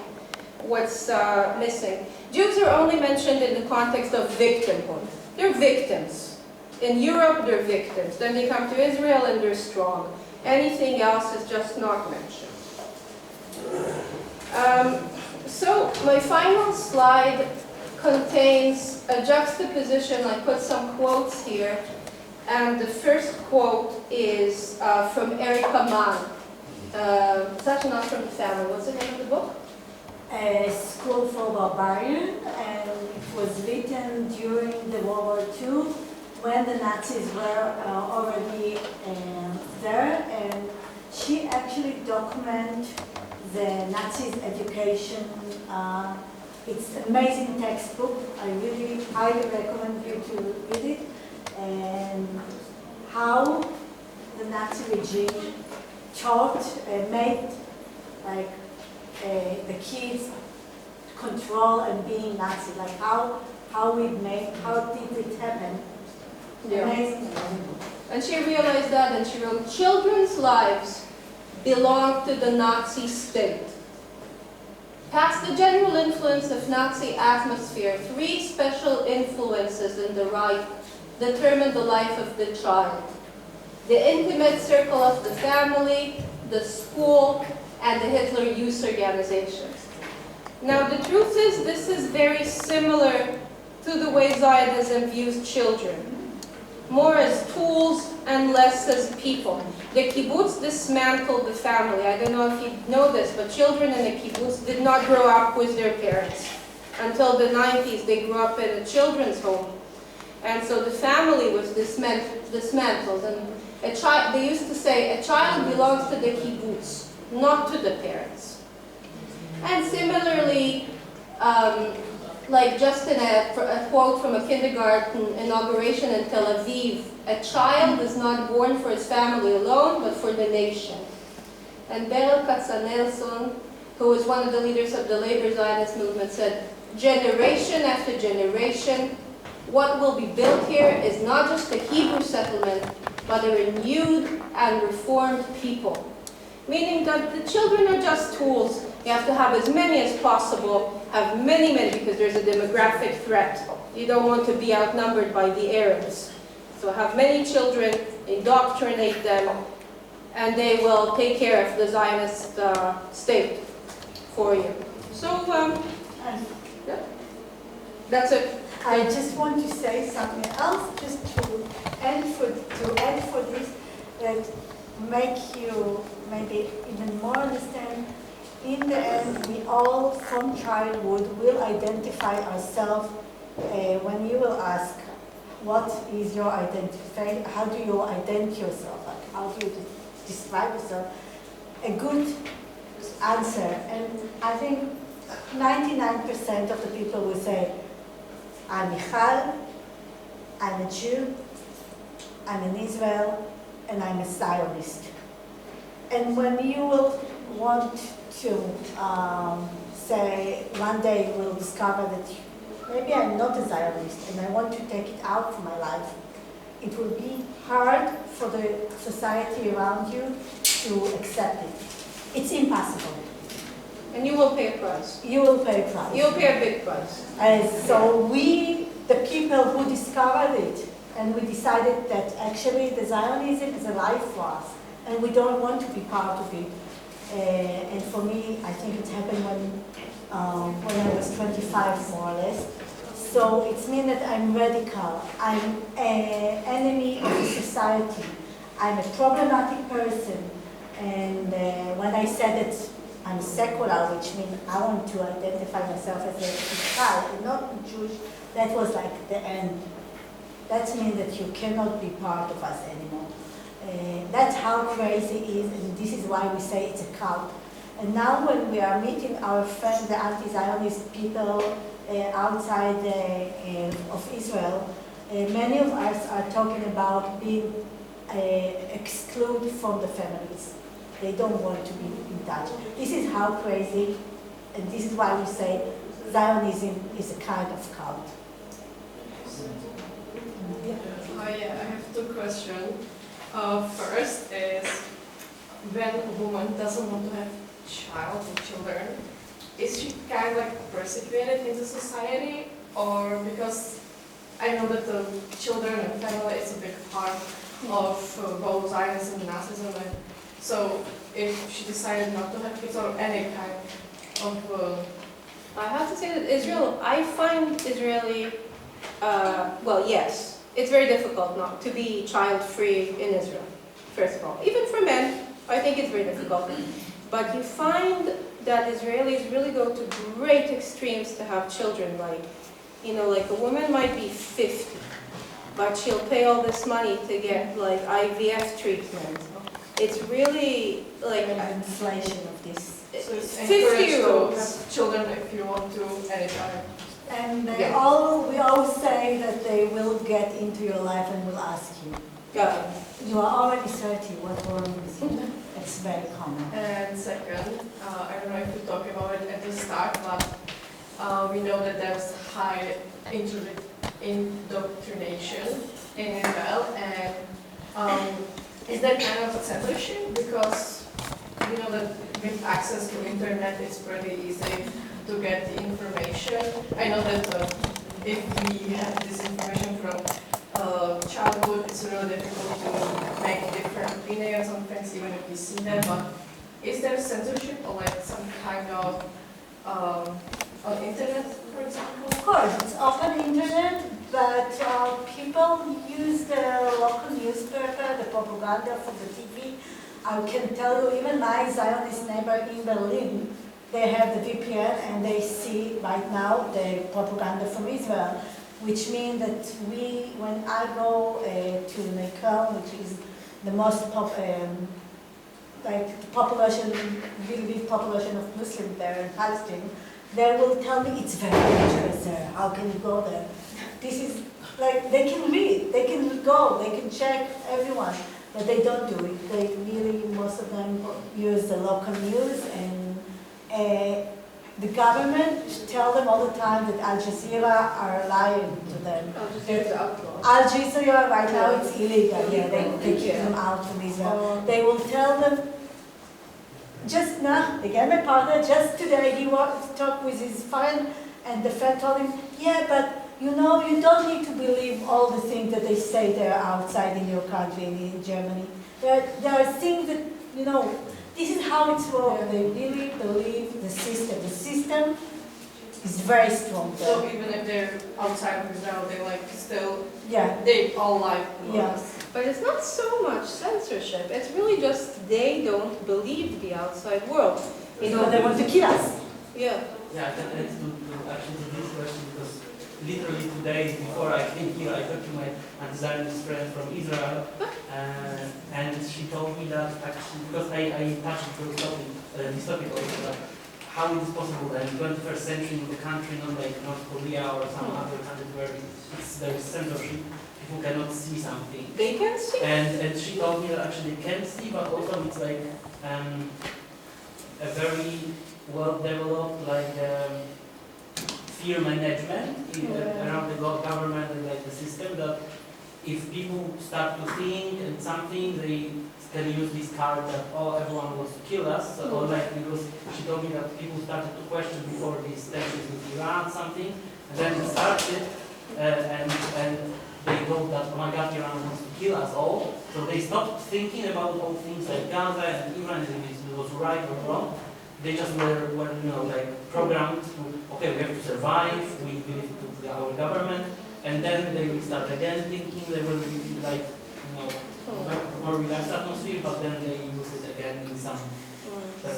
what's missing. Jews are only mentioned in the context of victimhood. They're victims. In Europe, they're victims. Then they come to Israel and they're strong. Anything else is just not mentioned. So my final slide contains a juxtaposition. I put some quotes here. And the first quote is from Erika Mann. It's actually not from the family. What's the name of the book? School for Barbarian, and it was written during the World War II when the Nazis were already there, and she actually documented the Nazis' education. It's an amazing textbook. I really highly recommend you to read it. And how the Nazi regime taught, made like the kids control and being Nazi, like how did it happen? Yeah. Amazing. And she realized that, and she wrote, "Children's lives belong to the Nazi state. Past the general influence of Nazi atmosphere, 3 special influences in the right determine the life of the child: the intimate circle of the family, the school, and the Hitler Youth organizations." Now the truth is, this is very similar to the way Zionism views children. More as tools and less as people. The kibbutz dismantled the family. I don't know if you know this, but children in the kibbutz did not grow up with their parents. Until the 90s, they grew up in a children's home. And so the family was dismantled. And they used to say, a child belongs to the kibbutz, not to the parents. And similarly, like just in a quote from a kindergarten inauguration in Tel Aviv, a child is not born for his family alone, but for the nation. And Beryl Katzenelson, who was one of the leaders of the labor Zionist movement, said, generation after generation, what will be built here is not just a Hebrew settlement, but a renewed and reformed people. Meaning that the children are just tools. You have to have as many as possible, have many, because there's a demographic threat. You don't want to be outnumbered by the Arabs. So have many children, indoctrinate them, and they will take care of the Zionist state for you. So, yeah, that's it. I just want to say something else, just to end for this, that make you maybe even more understand. In the end, we all, from childhood, will identify ourselves. When you will ask, what is your identity? How do you identify yourself? Like, how do you describe yourself? A good answer. And I think 99% of the people will say, I'm Michal, I'm a Jew, I'm in Israel, and I'm a Zionist. And when you will want to say, one day you will discover that maybe I'm not a Zionist and I want to take it out from my life, it will be hard for the society around you to accept it. It's impossible. And you will pay a price. You will pay a price. You'll pay a big price. So we, the people who discovered it, and we decided that actually the Zionism is a life for us, and we don't want to be part of it. And for me, I think it happened when I was 25, more or less. So it means that I'm radical. I'm an enemy of the society. I'm a problematic person. And when I said that I'm secular, which means I want to identify myself as a child and not Jewish, that was like the end. That means that you cannot be part of us anymore. That's how crazy it is, and this is why we say it's a cult. And now when we are meeting our friends, the anti-Zionist people outside of Israel, many of us are talking about being excluded from the families. They don't want to be in touch. This is how crazy, and this is why we say Zionism is a kind of cult. I have two questions. First is, when a woman doesn't want to have child or children, is she kind of like persecuted in the society, or because I know that the children and family is a big part of both Zionism and Nazism, and so if she decided not to have kids or any kind of... I have to say that Israel, I find Israeli, well, yes. It's very difficult not to be child-free in Israel, first of all. Even for men, I think it's very difficult. But you find that Israelis really go to great extremes to have children. Like, you know, like a woman might be 50, but she'll pay all this money to get like IVF treatment. It's really like an inflation of this. So it's 50-year-olds. to have children if you want to anytime. And we all say that they will get into your life and will ask you. Yeah. You are already 30, what's wrong with you? It's very common. And second, I don't know if we talked about it at the start, but we know that there's high indoctrination in Israel, and is there kind of censorship? Because we know that with access to internet, it's pretty easy to get the information. I know that if we have this information from childhood, it's really difficult to make different opinions on things, even if we see them. But is there censorship or like some kind of on internet, for example? Of course, it's open internet, but people use the local newspaper, the propaganda from the TV. I can tell you, even my Zionist neighbor in Berlin, they have the VPN and they see right now the propaganda from Israel. which means that when I go to Michal, which is the most population, really big population of Muslims there in Palestine, they will tell me it's very dangerous there. How can you go there? This is like they can read, they can go, they can check everyone, but they don't do it. They really, most of them use the local news, and the government tell them all the time that Al Jazeera are lying to them. Al Jazeera right now it's illegal. Yeah, they keep them out from Israel. They will tell them. Just now, again, my partner, just today, he talked with his friend, and the friend told him, yeah, but you know, you don't need to believe all the things that they say there outside in your country, in Germany. There are things that, you know, this is how it's worked. They really believe the system. The system is very strong there. So even if they're outside of Israel, they like still, Yeah. they all like. Yes. But it's not so much censorship. It's really just they don't believe the outside world. You know, they want to kill us. Yeah. Yeah, I can add to actually to this question because literally today, before I came here, I talked to my anti-Zionist friend from Israel, and she told me that actually, because I touched this topic also, that how it is possible that in 21st century in the country, not like North Korea or some other country where there is censorship, people cannot see something. They can see. And she told me that actually they can see, but also it's like a very well developed fear management around the government and like the system, that if people start to think and something, they can use this card that everyone wants to kill us. So like, because she told me that people started to question before these tensions with Iran something, and then it started and they thought that, oh my God, Iran wants to kill us all. So they stopped thinking about all things like Gaza and Iran, and if it was right or wrong. They just were programmed to, okay, we have to survive, we believe to our government, and then they will start again thinking, they will be like, more relaxed atmosphere, but then they use it again in some. So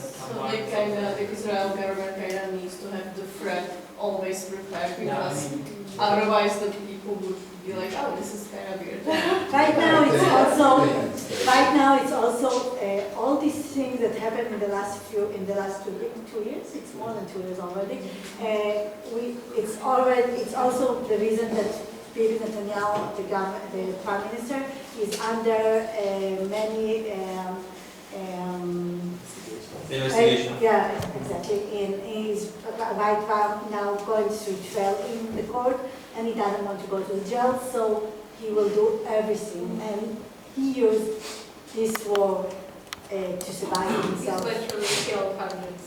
the Israel government kind of needs to have the threat always prepared, because otherwise the people would be like, oh, this is kind of weird. Right now it's also all these things that happened in the last 2 years. It's more than 2 years already. It's also the reason that Bibi Netanyahu, the prime minister, is under many investigation. Yeah, exactly. He's right now going through trial in the court, and he doesn't want to go to jail, so he will do everything. And he used this war to survive himself. He's literally killed hundreds,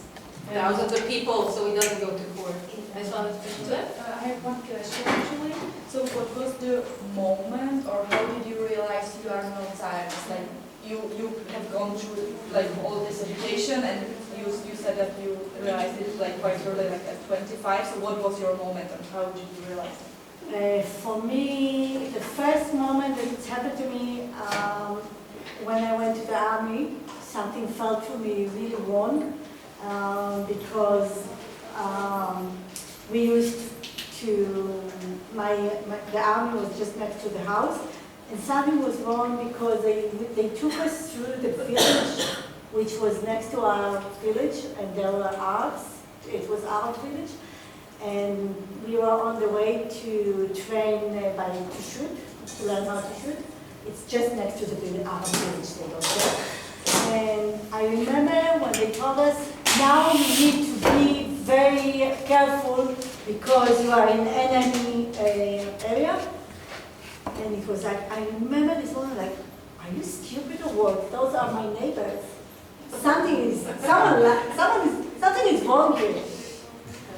thousands of people, so he doesn't go to court. I saw this picture. I have one question actually. So what was the moment, or how did you realize you are not Zionist? Like you have gone through like all this education, and you said that you realized it like quite early, like at 25. So what was your moment, and how did you realize it? For me, the first moment that it happened to me when I went to the army, something felt to me really wrong, because we used to, the army was just next to the house, and something was wrong because they took us through the village, which was next to our village, and there were Arabs. It was Arab village, and we were on the way to train to shoot, to learn how to shoot. It's just next to the Arab village they go there. And I remember when they told us, now you need to be very careful because you are in enemy area. And it was like, I remember this woman like, are you stupid or what? Those are my neighbors. Something is wrong here.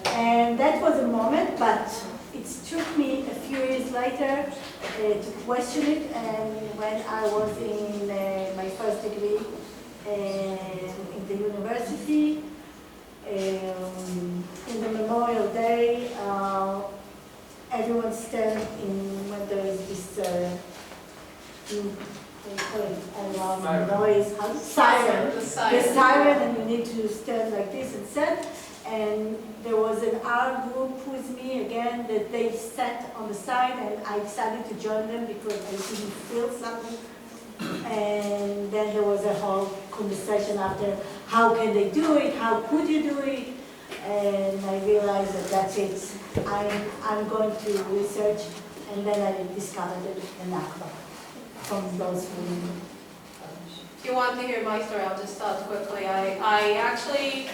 And that was a moment, but it took me a few years later to question it. And when I was in my first degree in the university, in the Memorial Day, everyone stands in when there is this noise, siren. The siren, and you need to stand like this and stand. And there was an art group with me again that they sat on the side, and I decided to join them because I didn't feel something. And then there was a whole conversation after, how can they do it? How could you do it? And I realized that that's it. I'm going to research, and then I discovered the Nakba from those women. If you want to hear my story, I'll just tell it quickly. I actually,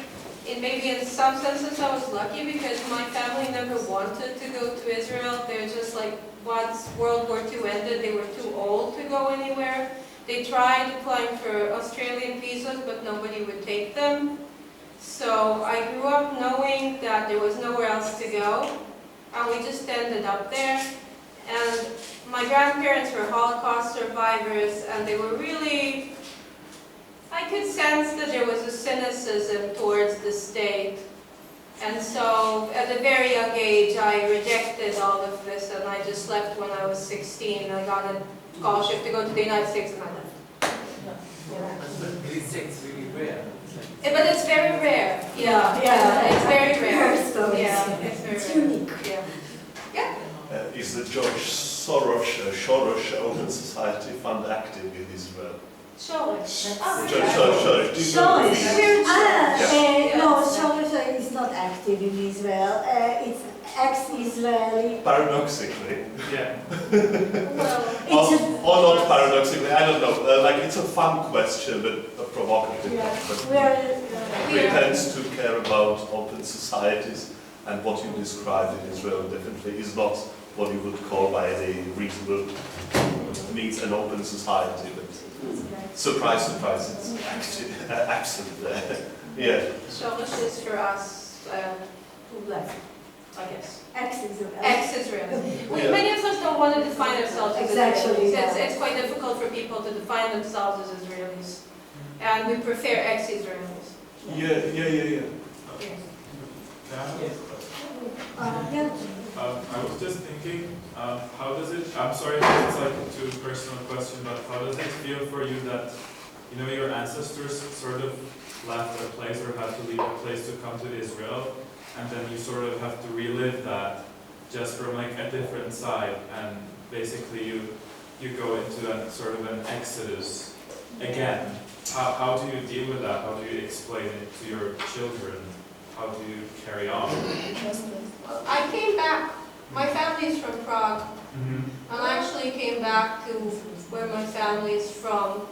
maybe in some senses I was lucky because my family never wanted to go to Israel. They're just like, once World War II ended, they were too old to go anywhere. They tried applying for Australian visas, but nobody would take them. So I grew up knowing that there was nowhere else to go, and we just ended up there. And my grandparents were Holocaust survivors, and they were really, I could sense that there was a cynicism towards the state. And so at a very young age, I rejected all of this, and I just left when I was 16. I got a scholarship to go to the United States, and I left. It's really rare. But it's very rare. Yeah, it's very rare. Yeah, it's very It's rare. unique. Yeah. Is the George Soros Open Society Fund active in Israel? Shoresh. George No, Shoresh is not active in Israel. It's ex-Israeli. Paradoxically. Yeah. Well, Or not paradoxically, I don't know. Like it's a fun question, but a provocative one. Pretends to care about open societies, and what you described in Israel definitely is not what you would call by any reasonable means an open society. But surprise, surprise, it's absent there. Yeah. Shoresh is for us who left, I guess. Ex-Israeli. Ex-Israelis. Many of us don't want to define ourselves as Exactly, Israelis. yeah. It's quite difficult for people to define themselves as Israelis. And we prefer ex-Israelis. Yeah. Yes. Can I have a question? Yeah. I was just thinking, how does it, I'm sorry if it's like a too personal question, but how does it feel for you that, you know, your ancestors sort of left a place or had to leave a place to come to Israel, and then you sort of have to relive that just from like a different side, and basically you go into a sort of an exodus again. How do you deal with that? How do you explain it to your children? How do you carry on? I came back. My family is from Prague. Mm-hmm. And I actually came back to where my family is from.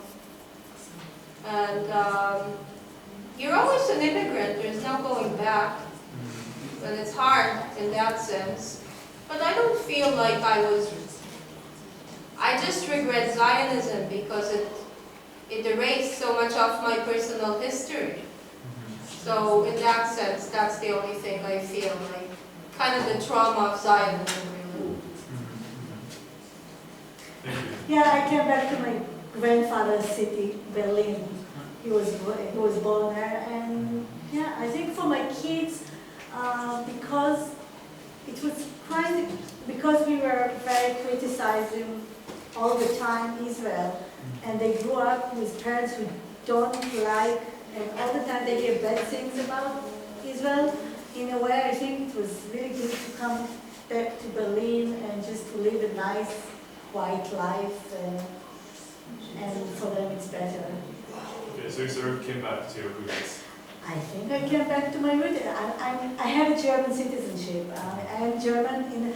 And you're always an immigrant. There's no going back. And it's hard in that sense. But I don't feel like I just regret Zionism because it erased so much of my personal history. So in that sense, that's the only thing I feel like, kind of the trauma of Zionism, really. Yeah, I came back to my grandfather's city, Berlin. He was born there, and yeah, I think for my kids, because it was quite, because we were very criticizing all the time Israel, and they grew up with parents who don't like, and all the time they hear bad things about Israel. In a way, I think it was really good to come back to Berlin and just to live a nice, quiet life, and for them it's better. Okay, so you sort of came back to your roots. I think I came back to my roots. I have a German citizenship. I am German.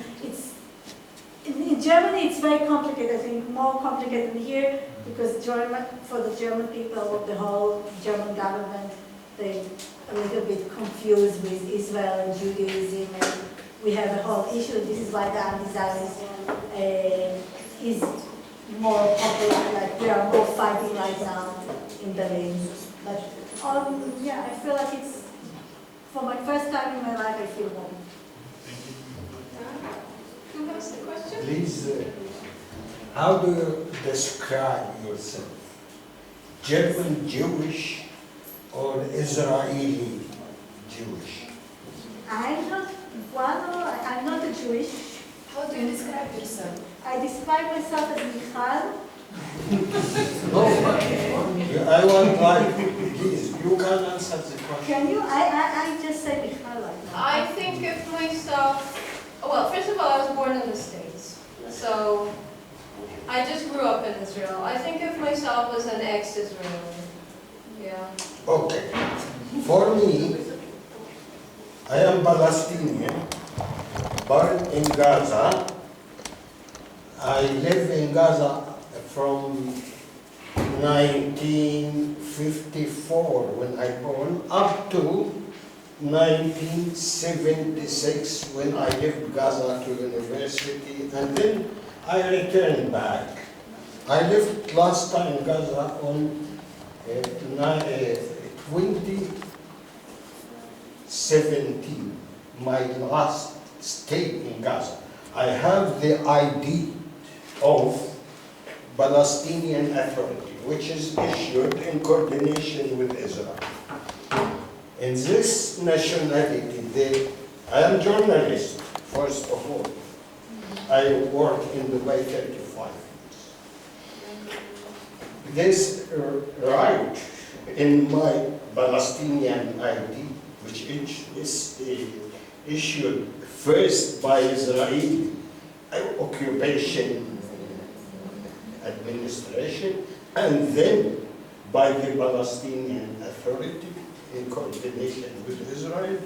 In Germany, it's very complicated. I think more complicated than here, because for the German people, the whole German government, they're a little bit confused with Israel and Judaism, and we have a whole issue. This is why the anti-Zionism is more popular. Like we are both fighting right now in Berlin. But yeah, I feel like it's, for my first time in my life, I feel home. Who has the question? Please, how do you describe yourself? German Jewish or Israeli Jewish? I'm not I'm not a Jewish. How do you describe yourself? I describe myself as Michal. No, I want like this. You can answer the question. Can you, I just said Michal like that. I think of myself, well, first of all, I was born in the States, so I just grew up in Israel. I think of myself as an ex-Israeli. Yeah. Okay. For me, I am Palestinian, born in Gaza. I live in Gaza from 1954 when I born up to 1976 when I left Gaza to university, and then I returned back. I lived last time in Gaza on 2017, my last stay in Gaza. I have the ID of Palestinian Authority, which is issued in coordination with Israel. In this nationality, I am journalist, first of all. I work in the way 35 years. This right in my Palestinian ID, which is issued first by Israeli occupation administration, and then by the Palestinian Authority in coordination with Israel,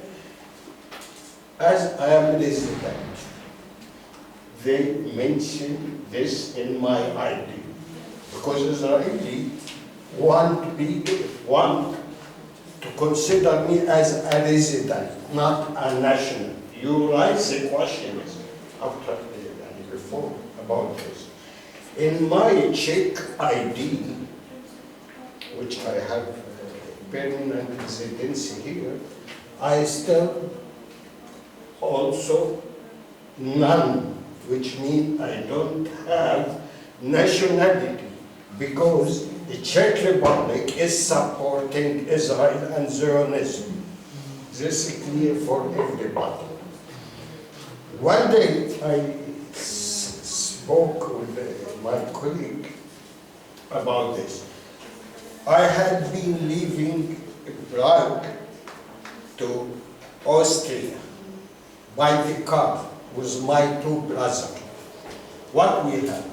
as I am resident. They mention this in my ID, because Israeli want to consider me as a resident, not a national. You raise the questions after and before about this. In my Czech ID, which I have permanent residency here, I still also none, which means I don't have nationality, because the Czech Republic is supporting Israel and Zionism. This is clear for everybody. One day I spoke with my colleague about this. I had been leaving Prague to Austria by the car with my two brothers. What we have?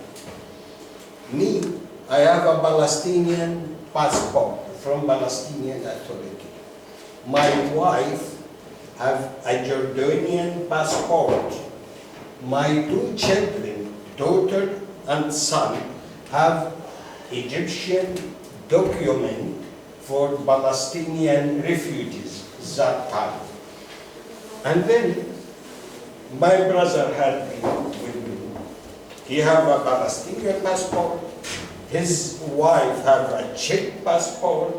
Me, I have a Palestinian passport from Palestinian Authority. My wife have a Jordanian passport. My two children, daughter and son, have Egyptian document for Palestinian refugees that time. And then my brother had been with me. He have a Palestinian passport. His wife have a Czech passport.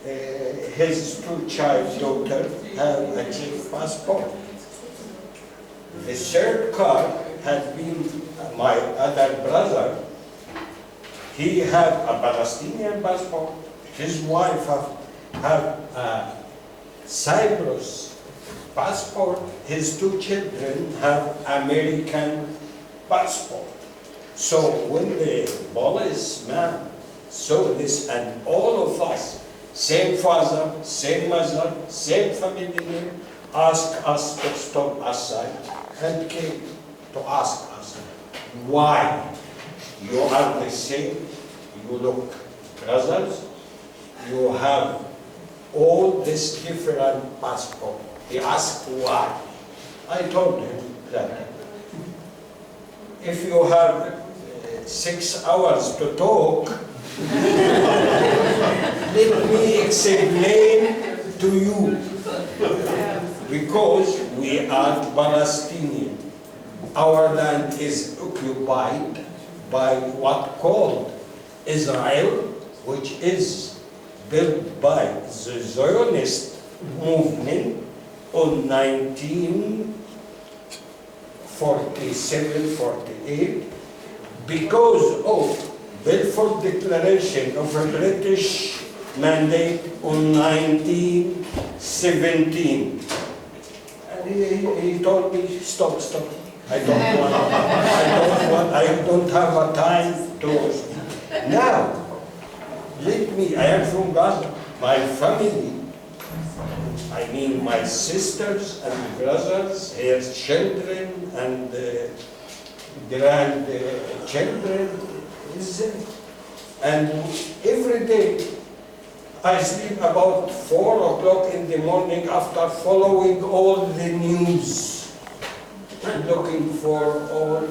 His two child daughters have a Czech passport. The third card had been my other brother. He have a Palestinian passport. His wife have a Cyprus passport. His two children have American passport. So when the policeman saw this, and all of us, same father, same mother, same family name, asked us to stop aside and came to ask us, why? You are the same, you look brothers, you have all this different passport. He asked why. I told him that if you have 6 hours to talk, let me explain to you. Because we are Palestinian. Our land is occupied by what called Israel, which is built by the Zionist movement on 1947-48, because of Balfour Declaration of a British mandate on 1917. And he told me, stop. I don't have a time to. Now, I am from Gaza. my family, I mean my sisters and brothers, their children and grandchildren, and every day I sleep about 4 o'clock in the morning after following all the news and looking for all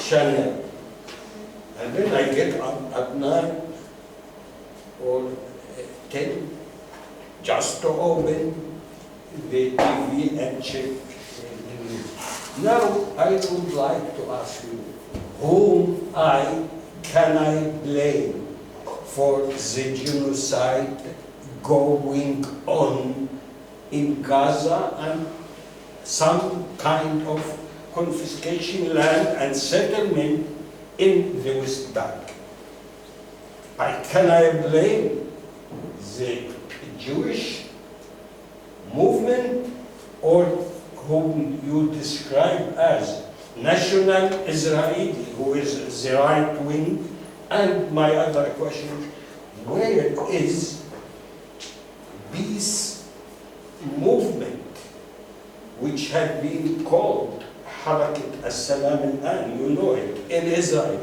channel. And then I get up at 9 or 10 just to open the TV and check the news. Now I would like to ask you, whom can I blame for the genocide going on in Gaza and some kind of confiscation land and settlement in the West Bank? Can I blame the Jewish movement or whom you describe as national Israeli, who is the right wing? And my other question, where is this movement which had been called Harakat al-Salam, you know it, in Israel,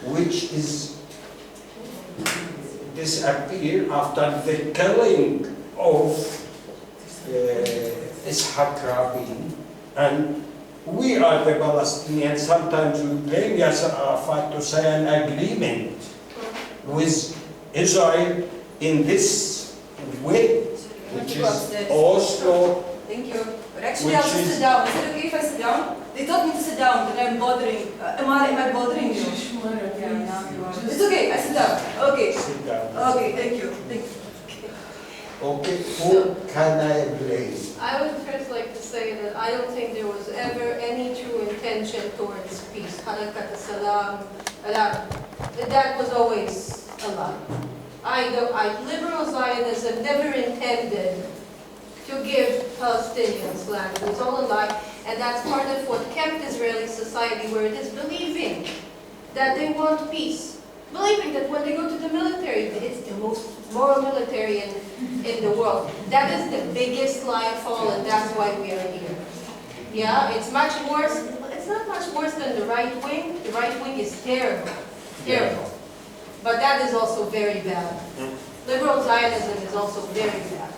which is disappeared after the killing of Ishaq Rabin, and we are the Palestinians. Sometimes we blame Yasser Arafat to say an agreement with Israel in this way, which is Oslo. Thank you. But actually, I'll just sit down. Is it okay if I sit down? They told me to sit down, but I'm bothering. Am I bothering you? Yeah, now you are. It's okay. I sit down. Okay. Sit down. Okay. Thank you. Thank you. Okay, who can I blame? I would first like to say that I don't think there was ever any true intention towards peace. Harakat al-Salam, that was always a lie. Liberal Zionism never intended to give Palestinians land. It was all a lie, and that's part of what kept Israeli society where it is, believing that they want peace. Believing that when they go to the military, it's the most moral military in the world. That is the biggest lie of all, and that's why we are here. Yeah, it's much worse. It's not much worse than the right wing. The right wing is terrible. Terrible. But that is also very bad. Liberal Zionism is also very bad.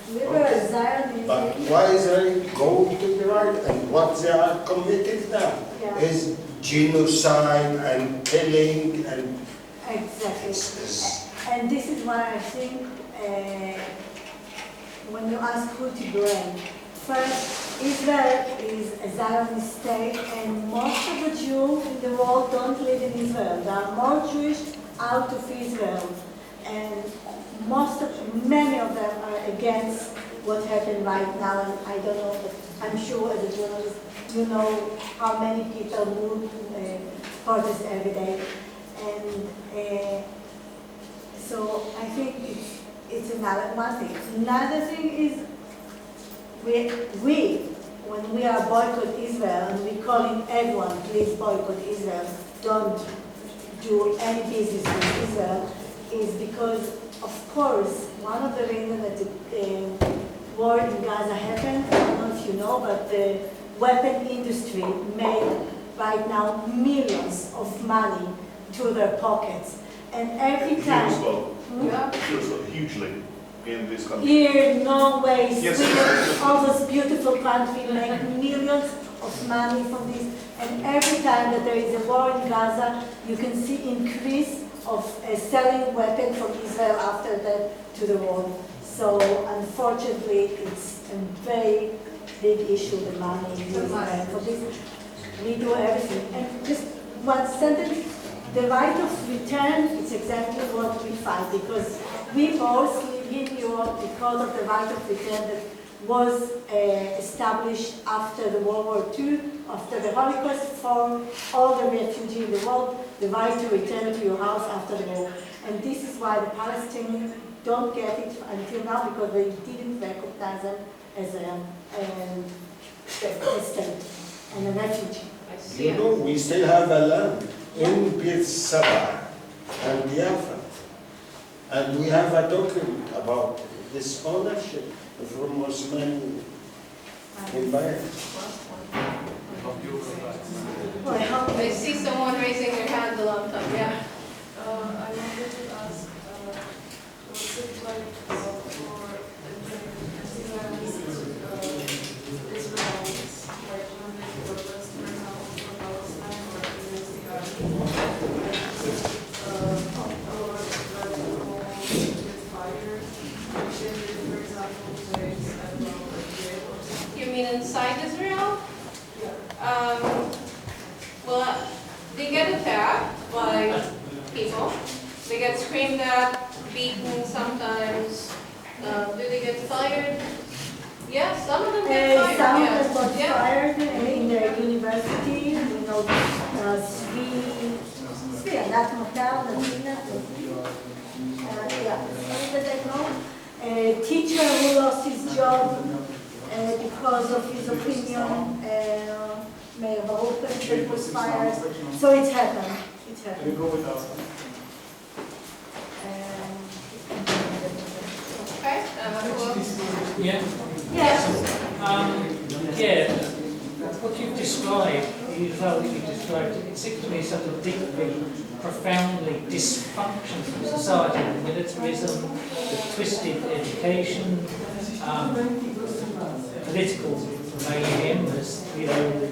Liberal Zionism. But why Israel go to the right, and what they are committed now is genocide and killing and... Exactly. And this is why I think when you ask who to blame, first, Israel is a Zionist state, and most of the Jews in the world don't live in Israel. There are more Jewish out of Israel, and many of them are against what happened right now. And I don't know, but I'm sure as a journalist, you know how many people move protest every day. And so I think it's another one thing. Another thing is when we are boycott Israel and we calling everyone, please boycott Israel, don't do any business with Israel, is because, of course, one of the reasons that the war in Gaza happened, I don't know if you know, but the weapon industry made right now millions of money to their pockets. And every time... Hugely in this country. Here, Norway, Yes. Sweden, all those beautiful countries make millions of money from this. And every time that there is a war in Gaza, you can see increase of selling weapons from Israel after that to the world. So unfortunately, it's a very big issue, the money in Israel. For this, we do everything. And just one sentence. The right of return is exactly what we fight, because we both live in Europe because of the right of return that was established after the World War II, after the Holocaust, for all the refugees in the world, the right to return to your house after the war. And this is why the Palestinians don't get it until now, because they didn't recognize them as a state and a refugee. You know, we still have a land in Beit Sabah and Jaffa. And we have a document about this ownership from Osman Empire. I see someone raising their hand a long time. Yeah. I wanted to ask, what's it like for Israelis, like when they protest, for example, for Palestine or against the army? A lot of people get fired, which they did, for example, days, I don't know, like jail or something. You mean inside Israel? Yeah. Well, they get attacked by people. They get screamed at, beaten sometimes. Do they get fired? Yeah, some of them get fired. Some yeah. of them got Yeah. fired in the university, you know, a teacher who lost his job because of his opinion, Mayor Baruch, that was fired. So it happened. It happened. Okay. Yeah. Yeah. Yeah. What you've described, the Israel that you've described, it seems to me such a deeply, profoundly dysfunctional society. The militarism, the twisted education, political mayhem, as you know, the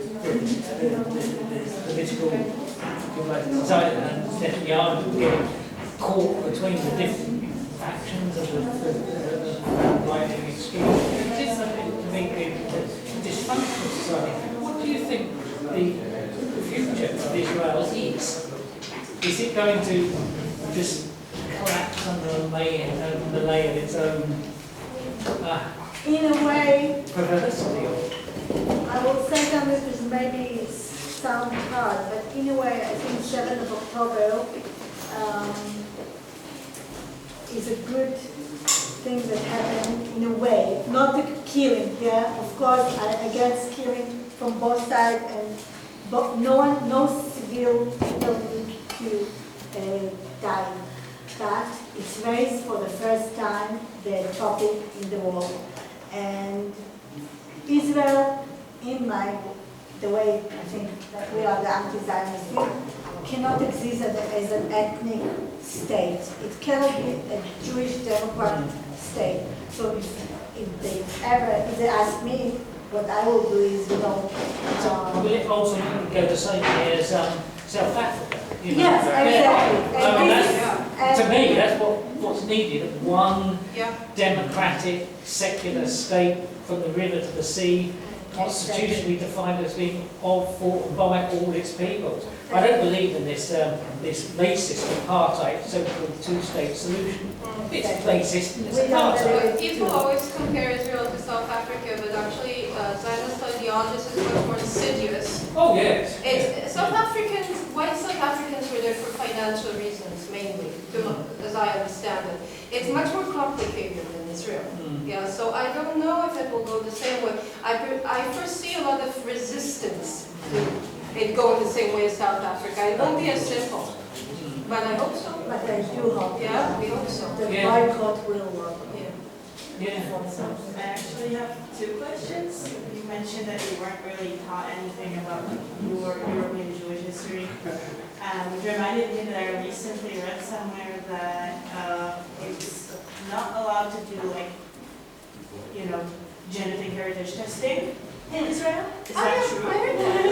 political society, and Netanyahu getting caught between the different factions of the right-wing extreme. It is something to me a dysfunctional society. What do you think the future of Israel is? Is it going to just collapse under the lay of its own In a way, perversity? I will say something that maybe sound hard, but in a way, I think 7th of October is a good thing that happened in a way, not the killing. Yeah, of course, I'm against killing from both sides, and no civil people need to die. But it's raised for the first time the topic in the world, and Israel, the way I think that we are the anti-Zionist group, cannot exist as an ethnic state. It cannot be a Jewish democratic state. So if they ask me, what I will do is, Will it ultimately go the same way as South Africa? You know? Yes, exactly. I mean, And to me, that's what's needed. One Yeah. democratic, secular state from the river to the sea, constitutionally defined as being of, for, and by all its people. I don't believe in this racist apartheid, so-called two-state solution. It's racist and it's apartheid. People always compare Israel to South Africa, but actually Zionist ideology is much more insidious. Oh yes. White South Africans were there for financial reasons mainly, as I understand it. It's much more complicated than Israel. Yeah, so I don't know if it will go the same way. I foresee a lot of resistance to it going the same way as South Africa. It won't be as simple, but I hope so. But I do hope. Yeah, we hope so. The Yeah. boycott will work. Yeah. I actually have two questions. You mentioned that you weren't really taught anything about your European Jewish history. Which reminded me that I recently read somewhere that it's not allowed to do genetic heritage testing in Israel. Is that true? I heard that.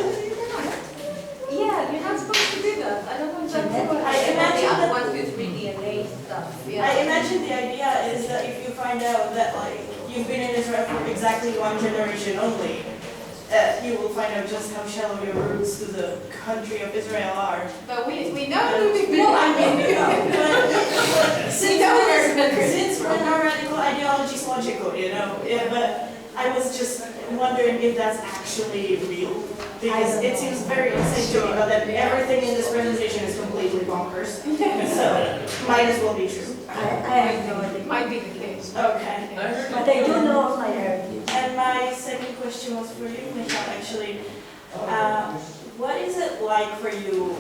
Yeah, you're not supposed to do that. I don't know exactly what I imagine that- 1, 2, 3 DNA stuff. Yeah. I imagine the idea is that if you find out that you've been in Israel for exactly one generation only, you will find out just how shallow your roots to the country of Israel are. But we know who we've been. No, I mean, but We since when are radical ideologies logical, Yeah, but I was just wondering if that's actually real. Because it seems very insane to me, but that everything in this presentation is completely bonkers. So, might as well be true. I have no idea. Might be the case. Okay. But I do know my heritage. And my second question was for you, Michal, actually. What is it like for you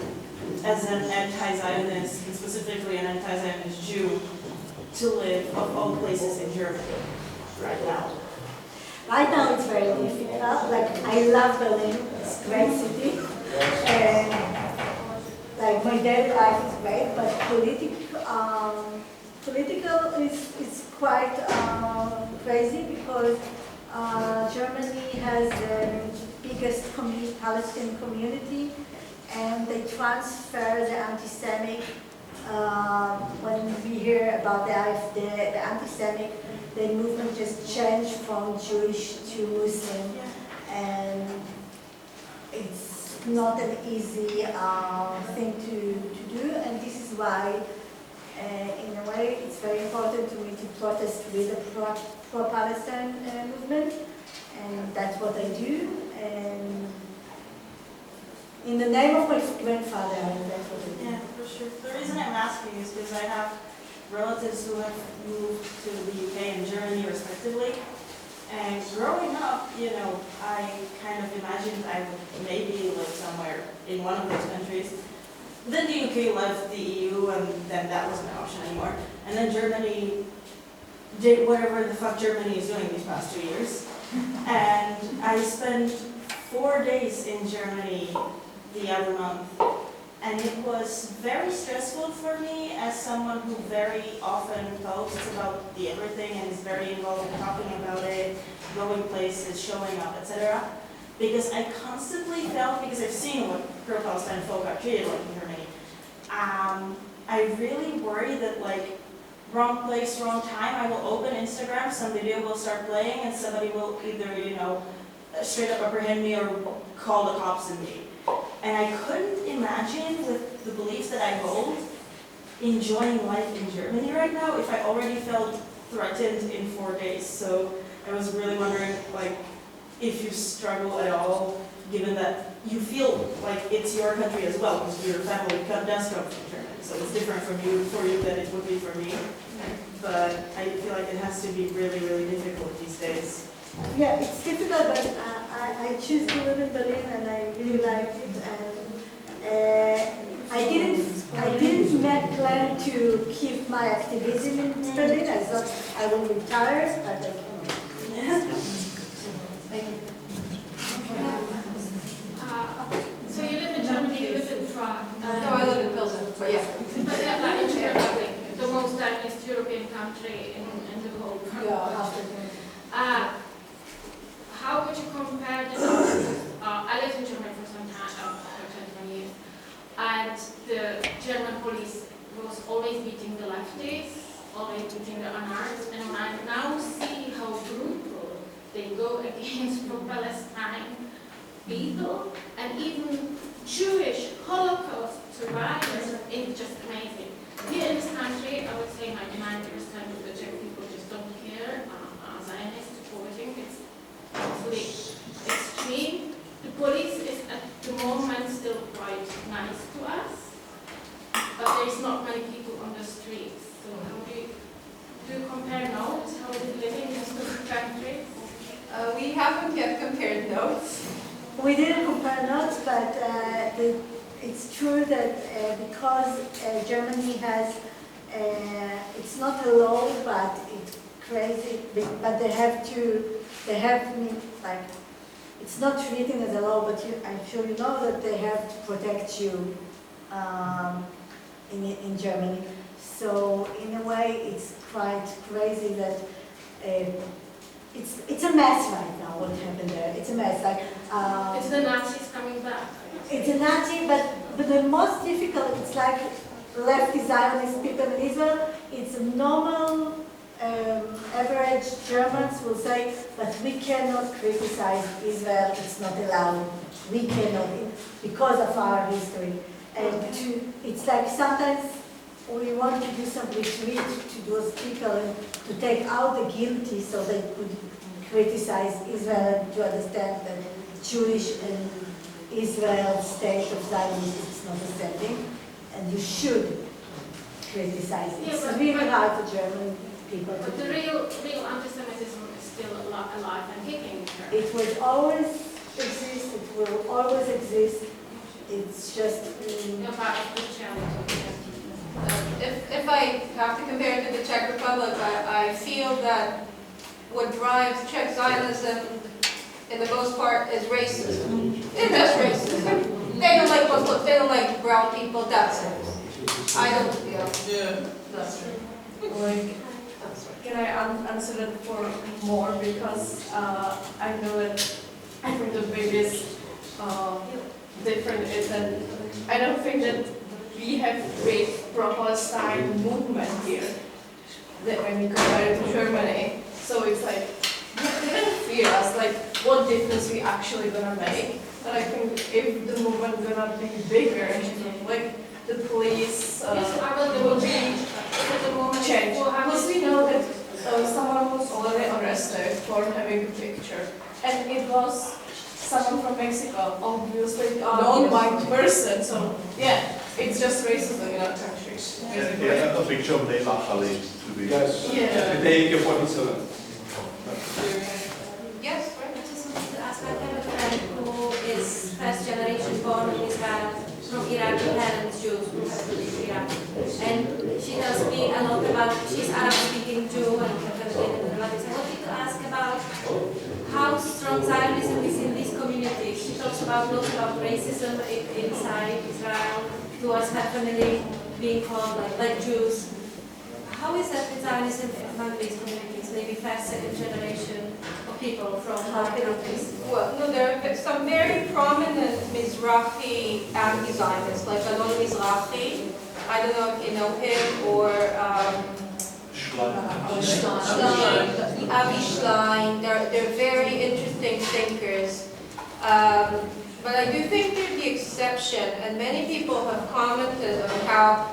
as an anti-Zionist, and specifically an anti-Zionist Jew, to live of all places in Germany right now? Right now it's very difficult. Like, I love Berlin, it's a great city. And like, my daily life is great, but political is quite crazy because Germany has the biggest Palestinian community, and they transfer the anti-Semitic. When we hear about the anti-Semitic, the movement just changed from Jewish to Muslim, and it's not an easy thing to do, and this is why, in a way, it's very important to me to protest with the pro-Palestine movement, and that's what I do. And in the name of my grandfather, that's what I do. Yeah, for sure. The reason I'm asking is because I have relatives who have moved to the UK and Germany respectively. And growing up, you know, I kind of imagined I would maybe live somewhere in one of those countries. Then the UK left the EU, and then that wasn't an option anymore. And then Germany did whatever the fuck Germany is doing these past 2 years. And I spent 4 days in Germany the other month. And it was very stressful for me as someone who very often posts about the everything and is very involved in talking about it, going places, showing up, etc. Because I constantly felt, because I've seen what pro-Palestine folk are treated like in Germany, I really worry that, like, wrong place, wrong time, I will open Instagram, some video will start playing, and somebody will either, you know, straight up apprehend me or call the cops on me. And I couldn't imagine, with the beliefs that I hold, enjoying life in Germany right now if I already felt threatened in 4 days. So I was really wondering, like, if you struggle at all, given that you feel like it's your country as well, because your family does come from Germany. So it's different for you than it would be for me. But I feel like it has to be really, really difficult these days. Yeah, it's difficult, but I choose to live in Berlin, and I really like it. And I didn't plan to keep my activism in Berlin. I thought I will retire, but I can't. Thank you. So you live in Germany, you live in Prague. No, I live in Pilsen, but yeah. But yeah, like in Czech Republic, the most East European country in the whole world. How would you compare the I lived in Germany for some time, for 21 years, and the German police was always beating the leftists, always beating the anarchists, and when I now see how brutal they go against pro-Palestine people, and even Jewish Holocaust survivors, it's just amazing. Here in this country, I would say 99% of the Czech people just don't care, Zionists supporting, it's absolutely extreme. The police is at the moment still quite nice to us, but there's not many people on the streets. So how do you compare notes? How is it living in these two countries? We haven't yet compared notes. We didn't compare notes, but it's true that because Germany has, it's not a law, but it's crazy, but they have, like, it's not written as a law, but I'm sure you know that they have to protect you in Germany. So in a way, it's quite crazy that it's a mess right now. What happened there? It's a mess. Like It's the Nazis coming back. it's a Nazi, but the most difficult. It's like lefty Zionist people in Israel. It's a normal. Average Germans will say, but we cannot criticize Israel, it's not allowed. We cannot, because of our history. And it's like sometimes we want to do some retreat to those people and to take out the guilty so they could criticize Israel and to understand that Jewish and Israel state of Zionism is not the same thing. And you should criticize it. It's really hard for German. But the real anti-Semitism is still alive and kicking. It will always exist, it will always exist. It's just... About the challenge. If I have to compare it to the Czech Republic, I feel that what drives Czech Zionism in the most part is racism. It's just racism. They don't like Muslims, they don't like brown people, that's it. I don't feel. Yeah, that's true. Like, can I answer that for more? Because I know that I think the biggest difference is that I don't think that we have big pro-Palestine movement here that when we compare it to Germany. So it's like, we don't fear us, like what difference we actually gonna make. And I think if the movement gonna be bigger, like the police will be changed. Because we know that someone was already arrested for having a picture. And it was someone from Mexico, obviously a non-white person. So yeah, it's just racism in our country. Yeah, a picture of Leila Khalid to be. Yes. Yeah. Take 47. Yes, I just wanted to ask, I have a friend who is first generation born in Israel, from Iraqi parents, Jews who have to leave Iraq. And she tells me a lot about, she's Arab speaking Jew and has been in the relatives. I wanted to ask about how strong Zionism is in these communities. She talks about lots about racism inside Israel, towards her family being called like Jews. How is that with Zionism among these communities, maybe first, second generation of people from countries? well, no, there are some very prominent Mizrahi anti-Zionists, like Adon Mizrahi. I don't know if you know him, or Avi Schlein. They're very interesting thinkers. But I do think they're the exception, and many people have commented on how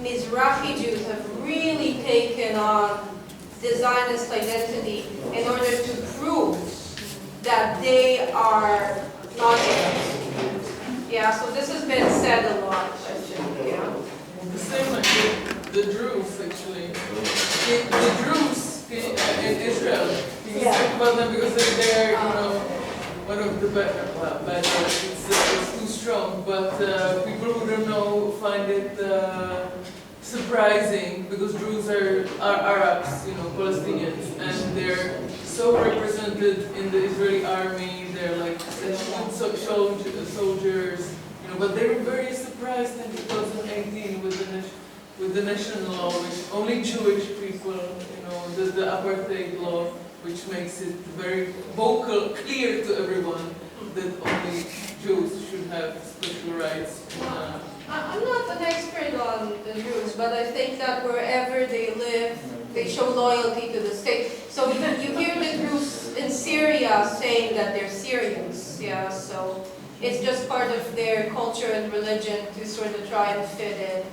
Mizrahi Jews have really taken on the Zionist identity in order to prove that they are not Jews. Yeah, so this has been said a lot, I think, yeah. The same like the Druze, actually. The Druze in Israel, you can talk about them because they're you know, one of the better, it's too strong, but people who don't know find it surprising because Druze are Arabs, you know, Palestinians, and they're so represented in the Israeli army, they're like soldiers, you know, but they were very surprised in 2018 with the national law, which only Jewish people, you know, the apartheid law, which makes it very vocal, clear to everyone that only Jews should have special rights. I'm not an expert on the Jews, but I think that wherever they live, they show loyalty to the state. So you hear the Jews in Syria saying that they're Syrians, yeah, so it's just part of their culture and religion to sort of try and fit in.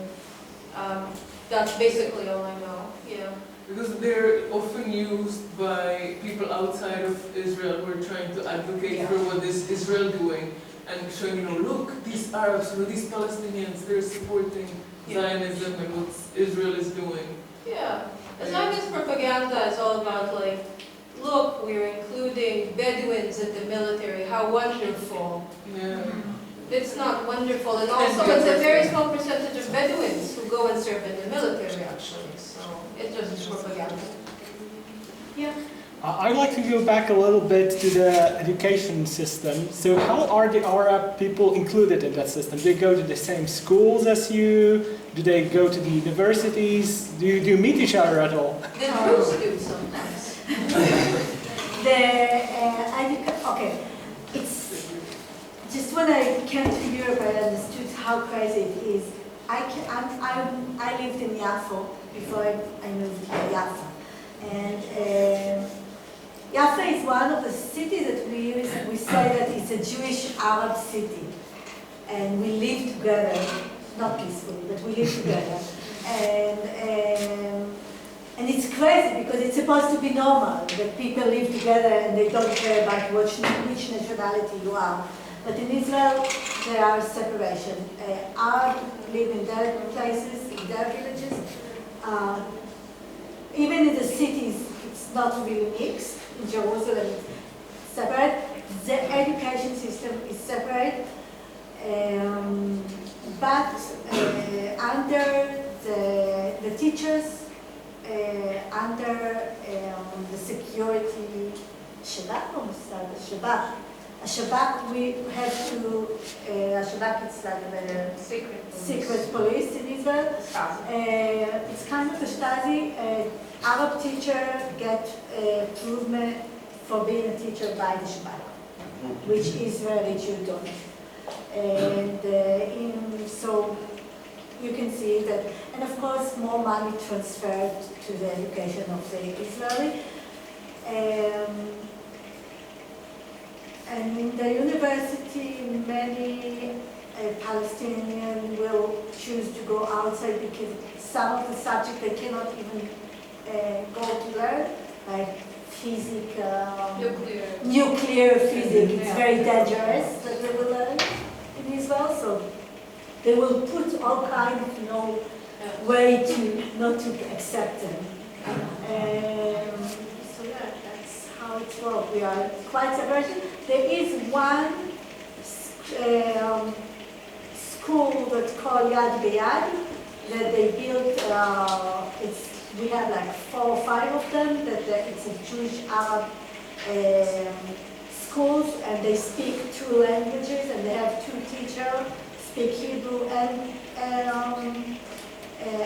That's basically all I know, yeah. Because they're often used by people outside of Israel who are trying to advocate for what is Israel doing and showing, you know, look, these Arabs, these Palestinians, they're supporting Zionism and what Israel is doing. Yeah, Zionist propaganda is all about like, look, we're including Bedouins in the military, how wonderful. Yeah. It's not wonderful, and also it's a very small percentage of Bedouins who go and serve in the military actually, so it's just propaganda. Yeah. I'd like to go back a little bit to the education system. So how are the Arab people included in that system? Do they go to the same schools as you? Do they go to the universities? Do you meet each other at all? The Jews do sometimes. Okay, it's just when I came to Europe, I understood how crazy it is. I lived in Yaffo before I moved to Yaffo, and Yaffo is one of the cities that we say that it's a Jewish Arab city, and we live together, not peacefully, but we live together, and it's crazy because it's supposed to be normal that people live together and they don't care about which nationality you are. But in Israel, there are separation. Arabs live in their places, in their villages. Even in the cities, it's not really mixed. In Jerusalem, it's separate. The education system is separate. But under the teachers under the security Shabak or Shabak. A Shabak, we have to, a Shabak is like the secret police in Israel. It's kind of a Stasi. Arab teacher get improvement for being a teacher by the Shabak, which Israeli Jews don't. And so you can see that, and of course more money transferred to the education of the Israeli. And in the university, many Palestinians will choose to go outside because some of the subjects they cannot even go to learn, like physics, nuclear physics. It's very dangerous that they will learn in Israel. So they will put all kind of way to not to accept them. So yeah, that's how it works. We are quite separate. There is one school that's called Yad B'Yad that they built. We have like 4 or 5 of them. It's a Jewish Arab schools, and they speak 2 languages, and they have 2 teachers speak Hebrew and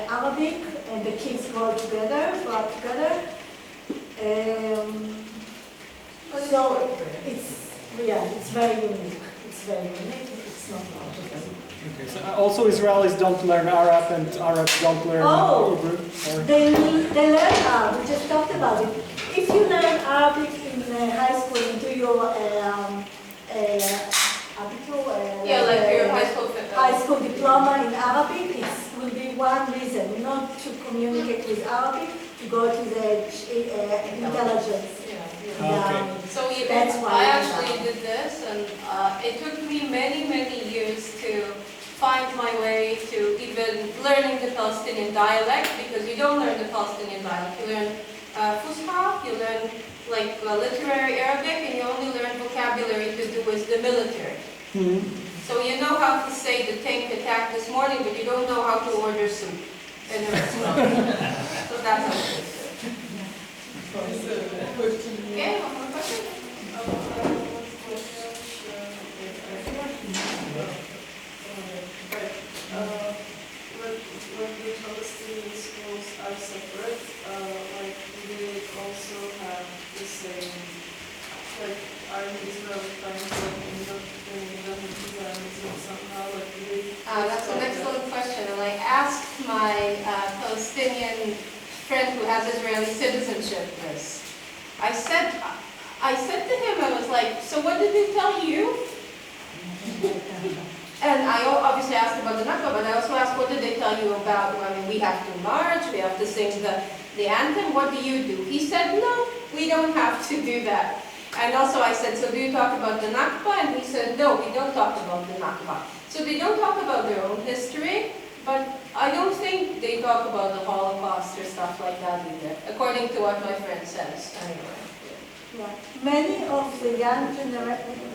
Arabic, and the kids grow up together. So it's very unique. It's not Okay, so also Israelis don't learn Arab and Arabs don't learn Hebrew? Or? They learn Arabic. We just talked about it. If you learn Arabic in high school and do your like your high school diploma in Arabic, it will be one reason, not to communicate with Arabic, to go to the intelligence. Okay. So That's why I actually did this, and it took me many years to find my way to even learning the Palestinian dialect, because you don't learn the Palestinian dialect. You learn Fusha, you learn like literary Arabic, and you only learn vocabulary to do with the military. So you know how to say the tank attacked this morning, but you don't know how to order soup in a restaurant. So that's how it is. Okay, one more question? When the Palestinian schools are separate, like do they also have the same, like are Israel trying to indoctrinate them into Zionism somehow? Like do they? That's an excellent question, and I asked my Palestinian friend who has Israeli citizenship this. I said to him, I was like, so what did they tell you? And I obviously asked about the Nakba, but I also asked, what did they tell you about, I mean, we have to march, we have to sing the anthem, what do you do? He said, no, we don't have to do that. And also I said, so do you talk about the Nakba? And he said, no, we don't talk about the Nakba. So they don't talk about their own history, but I don't think they talk about the Holocaust or stuff like that either, according to what my friend says, anyway. Yeah. Many of the young generation,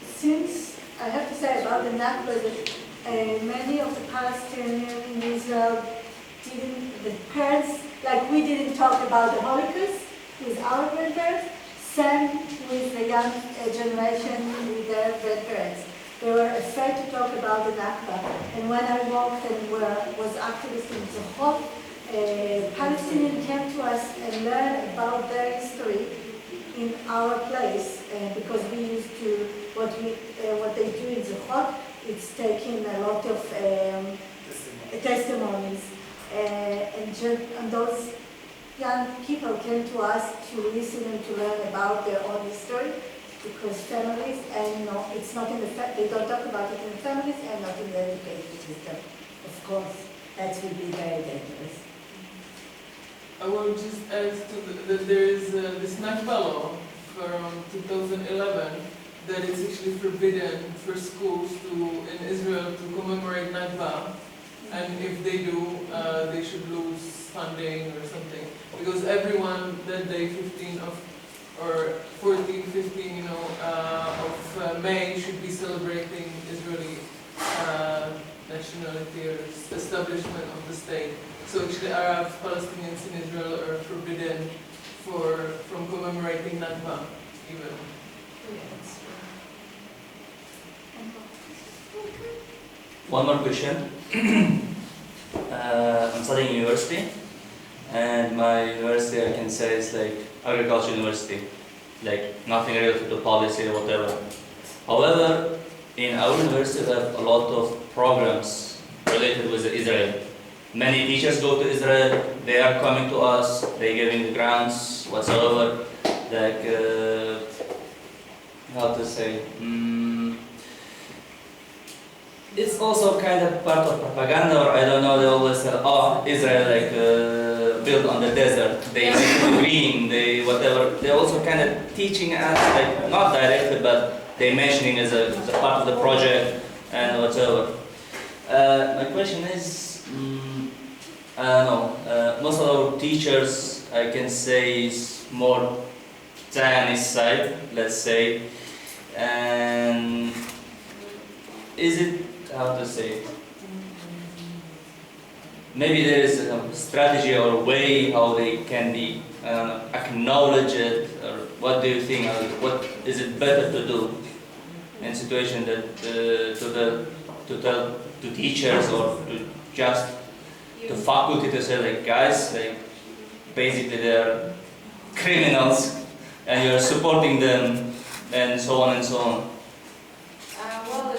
since I have to say about the Nakba, that many of the Palestinians in Israel the parents, like we didn't talk about the Holocaust with our grandparents, same with the young generation with their grandparents. They were afraid to talk about the Nakba. And when I walked and was activist in Zahot, Palestinians came to us and learned about their history in our place, because we used to, what they do in Zahot, it's taking a lot of testimonies. And those young people came to us to listen and to learn about their own history, because families, and no, it's not in the they don't talk about it in the families and not in the education system. Of course, that would be very dangerous. I will just add to that there is this Nakba law from 2011 that it's actually forbidden for schools in Israel to commemorate Nakba, and if they do, they should lose funding or something, because everyone that day 15 or 14, 15, of May should be celebrating Israeli nationality or establishment of the state. So actually Arab Palestinians in Israel are forbidden from commemorating Nakba even. One more question. I'm studying university, and my university, I can say, is like agriculture university, like nothing related to policy or whatever. However, in our university, we have a lot of programs related with Israel. Many teachers go to Israel, they are coming to us, they're giving the grants, whatsoever, like, how to say, it's also kind of part of propaganda, or I don't know, they always say, oh, Israel, like, built on the desert, they make it green, they whatever, they're also kind of teaching us, like, not directly, but they're mentioning as a part of the project, and whatever. My question is, I don't know, most of our teachers, I can say, is more Zionist side, let's say, and is it, how to say, maybe there is a strategy or way how they can be acknowledge it, or what do you think, what is it better to do in situation that to tell to teachers or to just to faculty to say, like, guys, like, basically they're criminals and you're supporting them, and so on and so on. Well,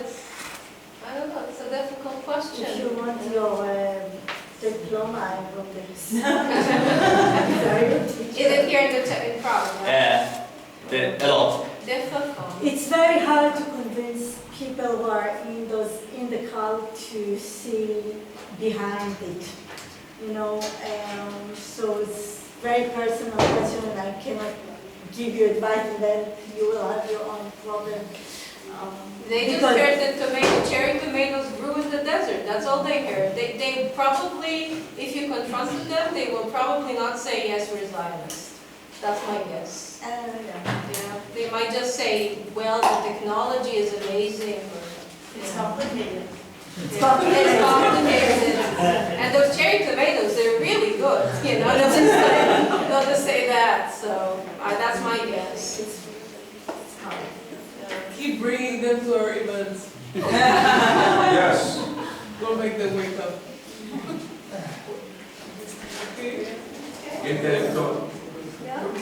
I don't know, it's a difficult question. If you want your diploma, I wrote this. Is it here in Praha? Yeah, a lot. Difficult. It's very hard to convince people who are in the cult to see behind it, you know. So it's very personal question, and I cannot give you advice, and then you will have your own problem. They just heard that cherry tomatoes grew in the desert. That's all they heard. They probably, if you confronted them, they will probably not say, yes, we're Zionists. That's my guess. Yeah. They might just say, well, the technology is amazing. It's complicated. It's complicated. And those cherry tomatoes, they're really good. You know, they'll just say that. So that's my guess. It's hard. Keep bringing them to our events. Yes. We'll make them wake up. Okay. Get them going.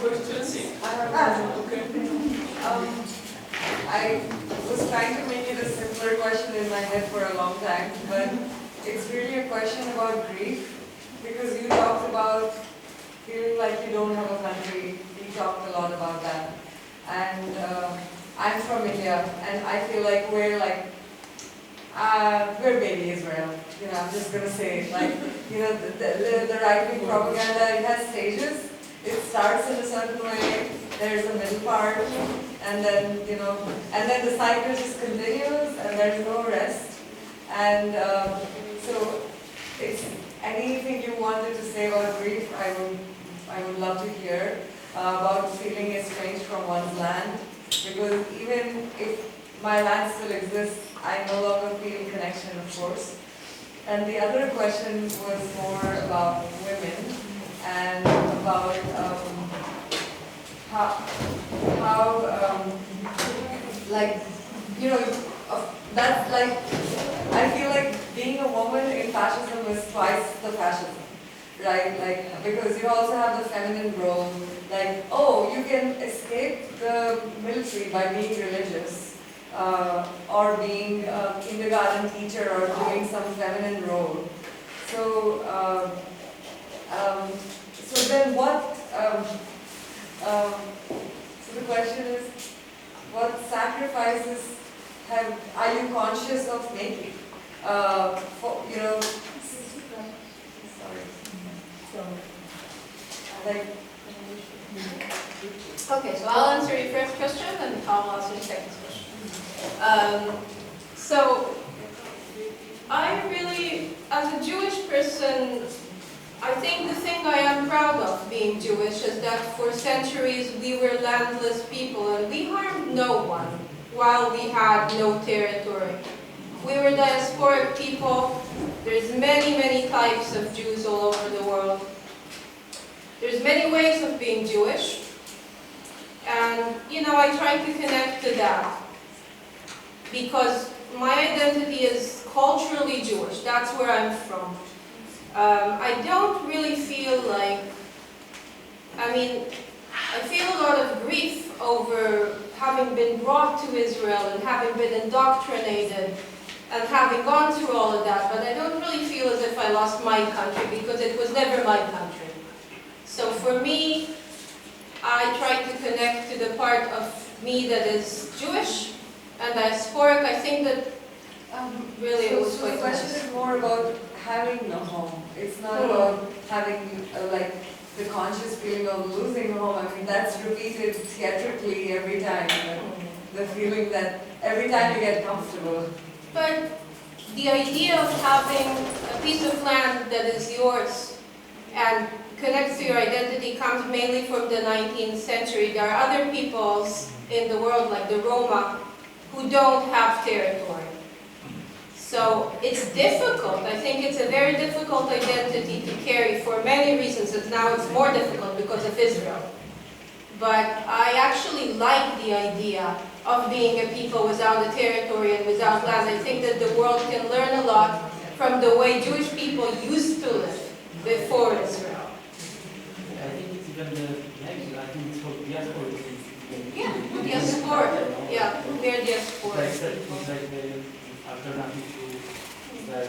Questions? Okay. I was trying to make it a simpler question in my head for a long time, but it's really a question about grief, because you talked about feeling like you don't have a country. You talked a lot about that. And I'm from India, and I feel like we're baby Israel. You know, I'm just going to say it. Like, you know, the right-wing propaganda, it has stages. It starts in a certain way, there's a middle part, and then, you know, and then the cycle just continues, and there's no rest. And so, it's anything you wanted to say about grief, I would love to hear about feeling estranged from one's land, because even if my land still exists, I no longer feel connection, of course. And the other question was more about women, and about how like, you know, that's like, I feel like being a woman in fascism is twice the fascism, right? Like, because you also have the feminine role, like, oh, you can escape the military by being religious, or being a kindergarten teacher, or doing some feminine role. So, so then what, so the question is, what sacrifices are you conscious of making? For, you know, sorry. Like, Okay, so I'll answer your first question, and I'll answer your second question. So, I really, as a Jewish person, I think the thing I am proud of being Jewish is that for centuries we were landless people, and we harmed no one while we had no territory. We were diasporic people. There's many, many types of Jews all over the world. There's many ways of being Jewish. And, you know, I try to connect to that. Because my identity is culturally Jewish. That's where I'm from. I don't really feel like, I mean, I feel a lot of grief over having been brought to Israel and having been indoctrinated and having gone through all of that, but I don't really feel as if I lost my country because it was never my country. So for me, I try to connect to the part of me that is Jewish and diasporic. I think that really it was So the quite question nice. is more about having no home. It's not about having like the conscious feeling of losing home. I mean, that's repeated theatrically every time. The feeling that every time you get comfortable. But the idea of having a piece of land that is yours and connects to your identity comes mainly from the 19th century. There are other peoples in the world, like the Roma, who don't have territory. So it's difficult. I think it's a very difficult identity to carry for many reasons. And now it's more difficult because of Israel. But I actually like the idea of being a people without a territory and without land. I think that the world can learn a lot from the way Jewish people used to live before Israel. I think it's even the language. I think it's called diaspora. Yeah, diaspora. Yeah, we're diaspora. It's like the alternative to Israel.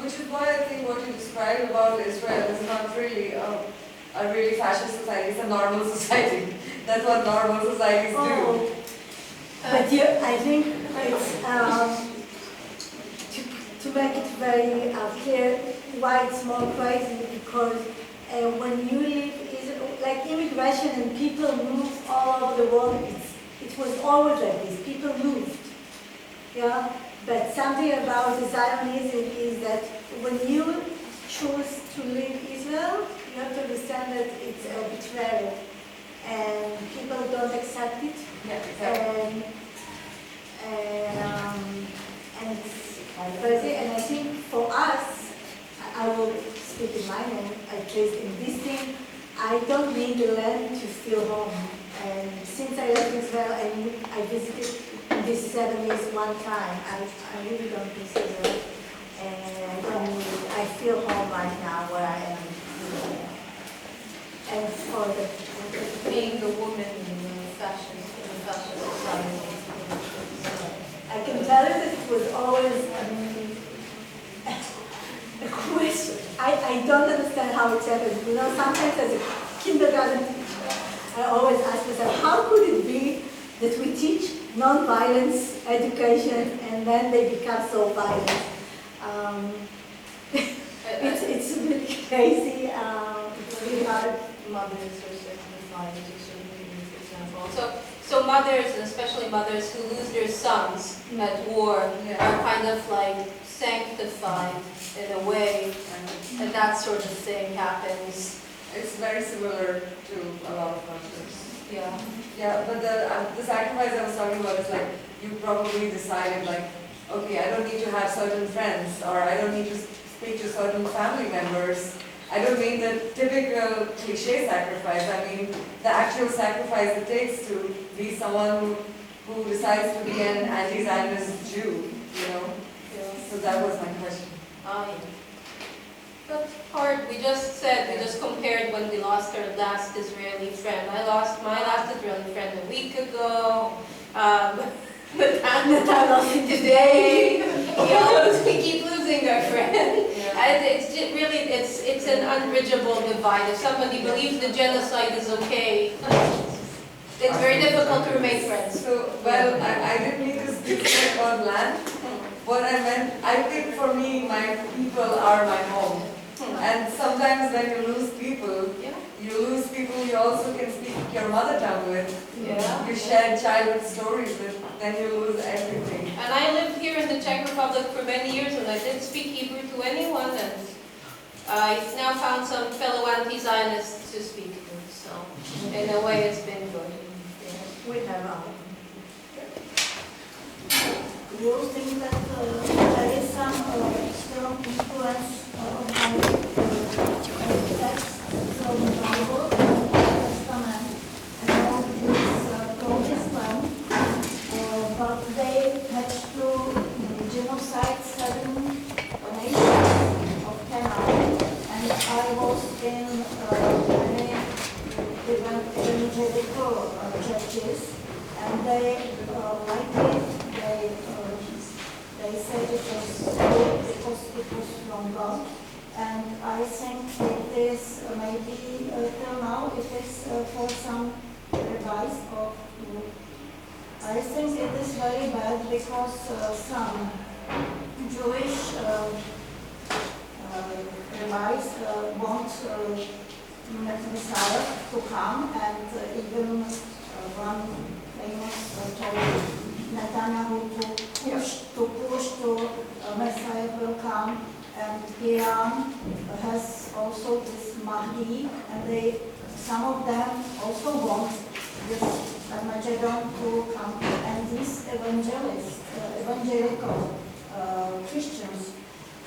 Which is why I think what you described about Israel is not really a really fascist society, it's a normal society. That's what normal societies do. But I think it's, to make it very clear why it's more crazy, because when you live, like immigration and people move all over the world, it was always like this, people moved. Yeah? But something about the Zionism is that when you choose to leave Israel, you have to understand that it's a betrayal. And people don't accept it. Yeah, exactly. And it's crazy. And I think for us, I will speak in my name, at least in this thing, I don't need the land to feel home. And since I left Israel, I visited in these 7 years one time. I really don't consider it. And I feel home right now where I am. And for Being the woman in the fashion society. I can tell you that it was always a question. I don't understand how it happened. You know, sometimes as a kindergarten teacher, I always ask myself, how could it be that we teach non-violence education and then they become so violent? It's really crazy. It's really hard. Mothers are sacrificed, example. So mothers, and especially mothers who lose their sons at war, are kind of like sanctified in a way, and that sort of thing happens. It's very similar to a lot of cultures. Yeah. Yeah, but the sacrifice I was talking about is like, you probably decided like, okay, I don't need to have certain friends, or I don't need to speak to certain family members. I don't mean the typical cliche sacrifice. I mean the actual sacrifice it takes to be someone who decides to be an anti-Zionist Jew, you know? So that was my question. Yeah. That's hard. We just compared when we lost our last Israeli friend. I lost my last Israeli friend a week ago. Today, we keep losing our friend. And it's an unbridgeable divide. If somebody believes the genocide is okay, it's very difficult to remain friends. So, well, I didn't mean to speak about land. What I meant, I think for me, my people are my home. And sometimes when you lose people, you also can speak your mother tongue with. Yeah. You share childhood stories with, then you lose everything. And I lived here in the Czech Republic for many years, and I didn't speak Hebrew to anyone, and I now found some fellow anti-Zionists to speak to, so in a way it's been good. We have our you think that there is some strong influence of the text from the Bible, the Testament, and all these pro-Islam, but they had to genocide 7 nations of Canaan, and I was in many evangelical churches, and they liked it. They said it was good because it was from God, and I think it is maybe till now it is for some advice of. I think it is very bad because some Jewish rabbis want Messiah to come, and even one famous told Netanyahu to push to Messiah will come, and Iran has also this Mahdi, and some of them also want this Armageddon to come, and these evangelical Christians,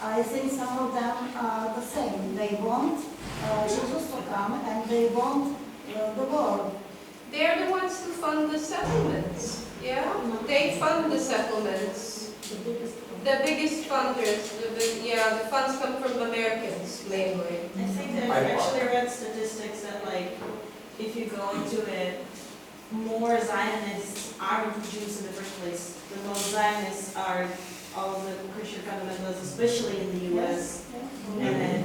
I think some of them are the same. They want Jesus to come, and they want the world. They're the ones who fund the settlements. Yeah, they fund the settlements. The biggest funders. The funds come from Americans mainly. I think that I've actually read statistics that, like, if you go into it, more Zionists aren't Jews in the first place. The most Zionists are all the Christian fundamentalists, especially in the U.S. And then,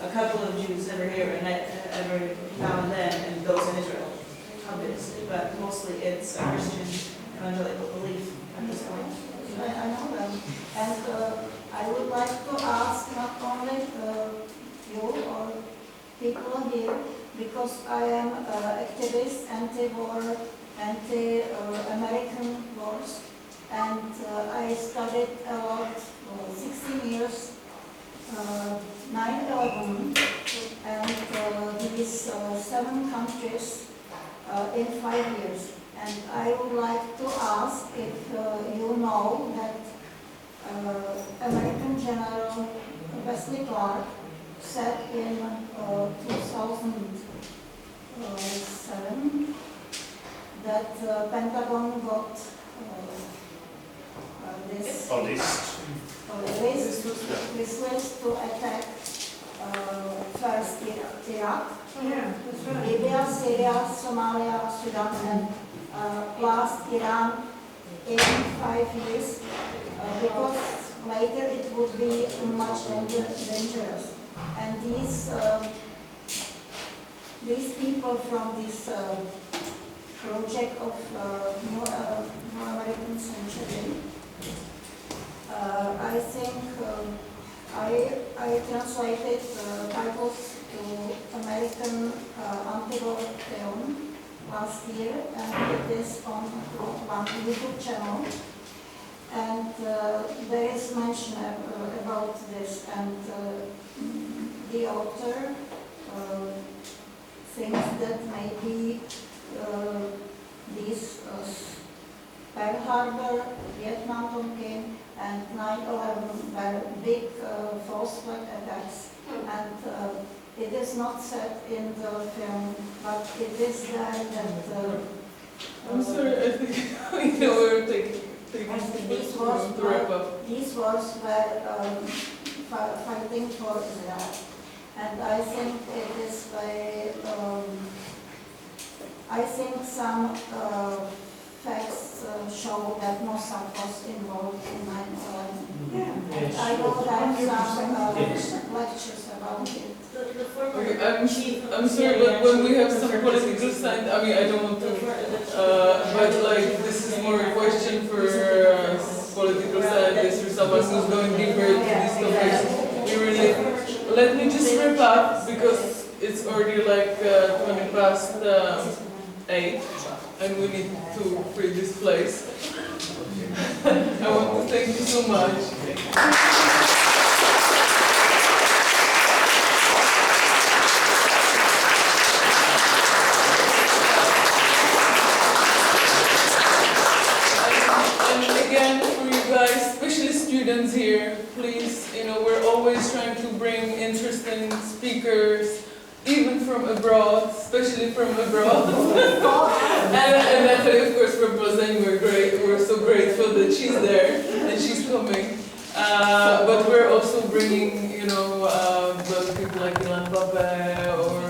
a couple of Jews every here and every now and then, and those in Israel, obviously. But mostly it's a Christian evangelical belief at this point. I know them, and I would like to ask not only you or people here, because I am activist, anti-war, anti-American wars, and I studied a lot, 16 years, 9/11, and these 7 countries in 5 years. And I would like to ask if you know that American General Wesley Clark said in 2007 that Pentagon got this list to attack first Iraq, Libya, Syria, Somalia, Sudan, and last Iran in 5 years, because later it would be much dangerous. And these people from this project of New American Century, I think I translated titles to American anti-war film last year, and it is on one YouTube channel. And there is mention about this, and the author thinks that maybe these Pearl Harbor, Vietnam bombing, and 9/11 were big false flag attacks, and it is not said in the film, but it is there that. I'm sorry, I think we're taking these wars were fighting for Israel, and I think it is very. I think some facts show that Mossad was involved in 9/11. I will have some lectures about it. Okay, I'm sorry, but when we have some political science, I mean, I don't want to, but like, this is more a question for political scientists or someone who's going deeper into these topics. We really, let me just wrap up, because it's already like 20 past 8, and we need to free this place. I want to thank you so much. speakers, even from abroad, especially from abroad. and Natalie, of course, from Plzeň, we're so grateful that she's there and she's coming. But we're also bringing, people like Ilan Pape or,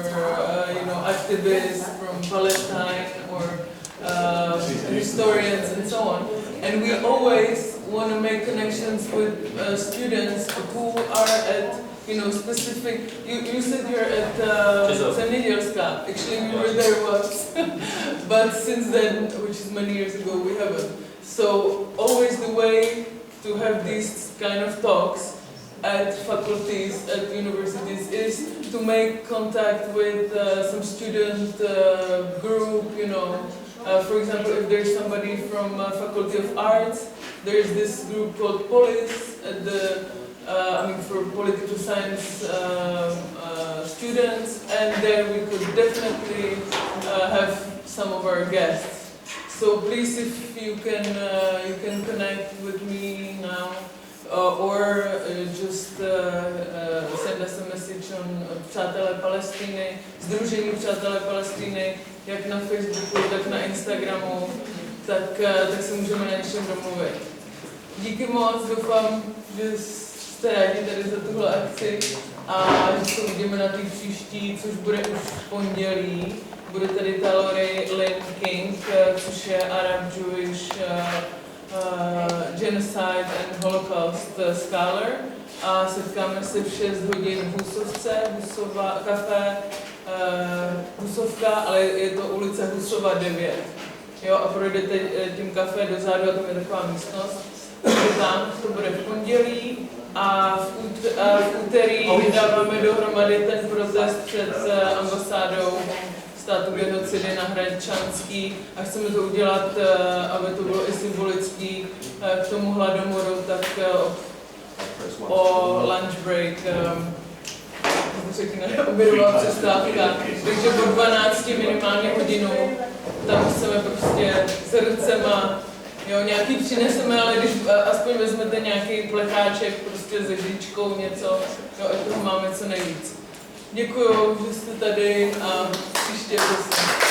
activists from Palestine or historians and so on. And we always want to make connections with students who are at specific. You said you're at Hebrejský. Actually, we were there once, but since then, which is many years ago, we haven't. So always the way to have these kind of talks at faculties, at universities, is to make contact with some student group. For example, if there's somebody from Faculty of Arts, there's this group called Polis at the. For political science students, and there we could definitely have some of our guests. So please, if you can connect with me now, or just send us a message on Přátelé Palestiny, Sdružení Přátelé Palestiny, jak na Facebooku, tak na Instagramu, tak se můžeme na něčem domluvit. Díky moc, doufám, že jste rádi tady za tuhle akci a že se uvidíme na té příští, což bude už v pondělí. Bude tady Talory Lynn King, což je Arab Jewish Genocide and Holocaust scholar. A setkáme se v 6 hodin v Husovce, kafe Husovka, ale je to ulice Husova 9. Jo, a projdete tím kafe dozadu a tam je taková místnost. Tam to bude v pondělí a v úterý dáváme dohromady ten protest před ambasádou státu genocidy na Hradčanský a chceme to udělat, aby to bylo i symbolický k tomu hladomoru, tak o lunch break, řekne, obědová přestávka, takže po 12 minimálně hodinu tam chceme prostě srdcema. Jo, nějaký přineseme, ale když aspoň vezmete nějaký plecháček prostě se žíčkou, něco, jo, ať toho máme co nejvíc. Děkuju, že jste tady a příště prosím.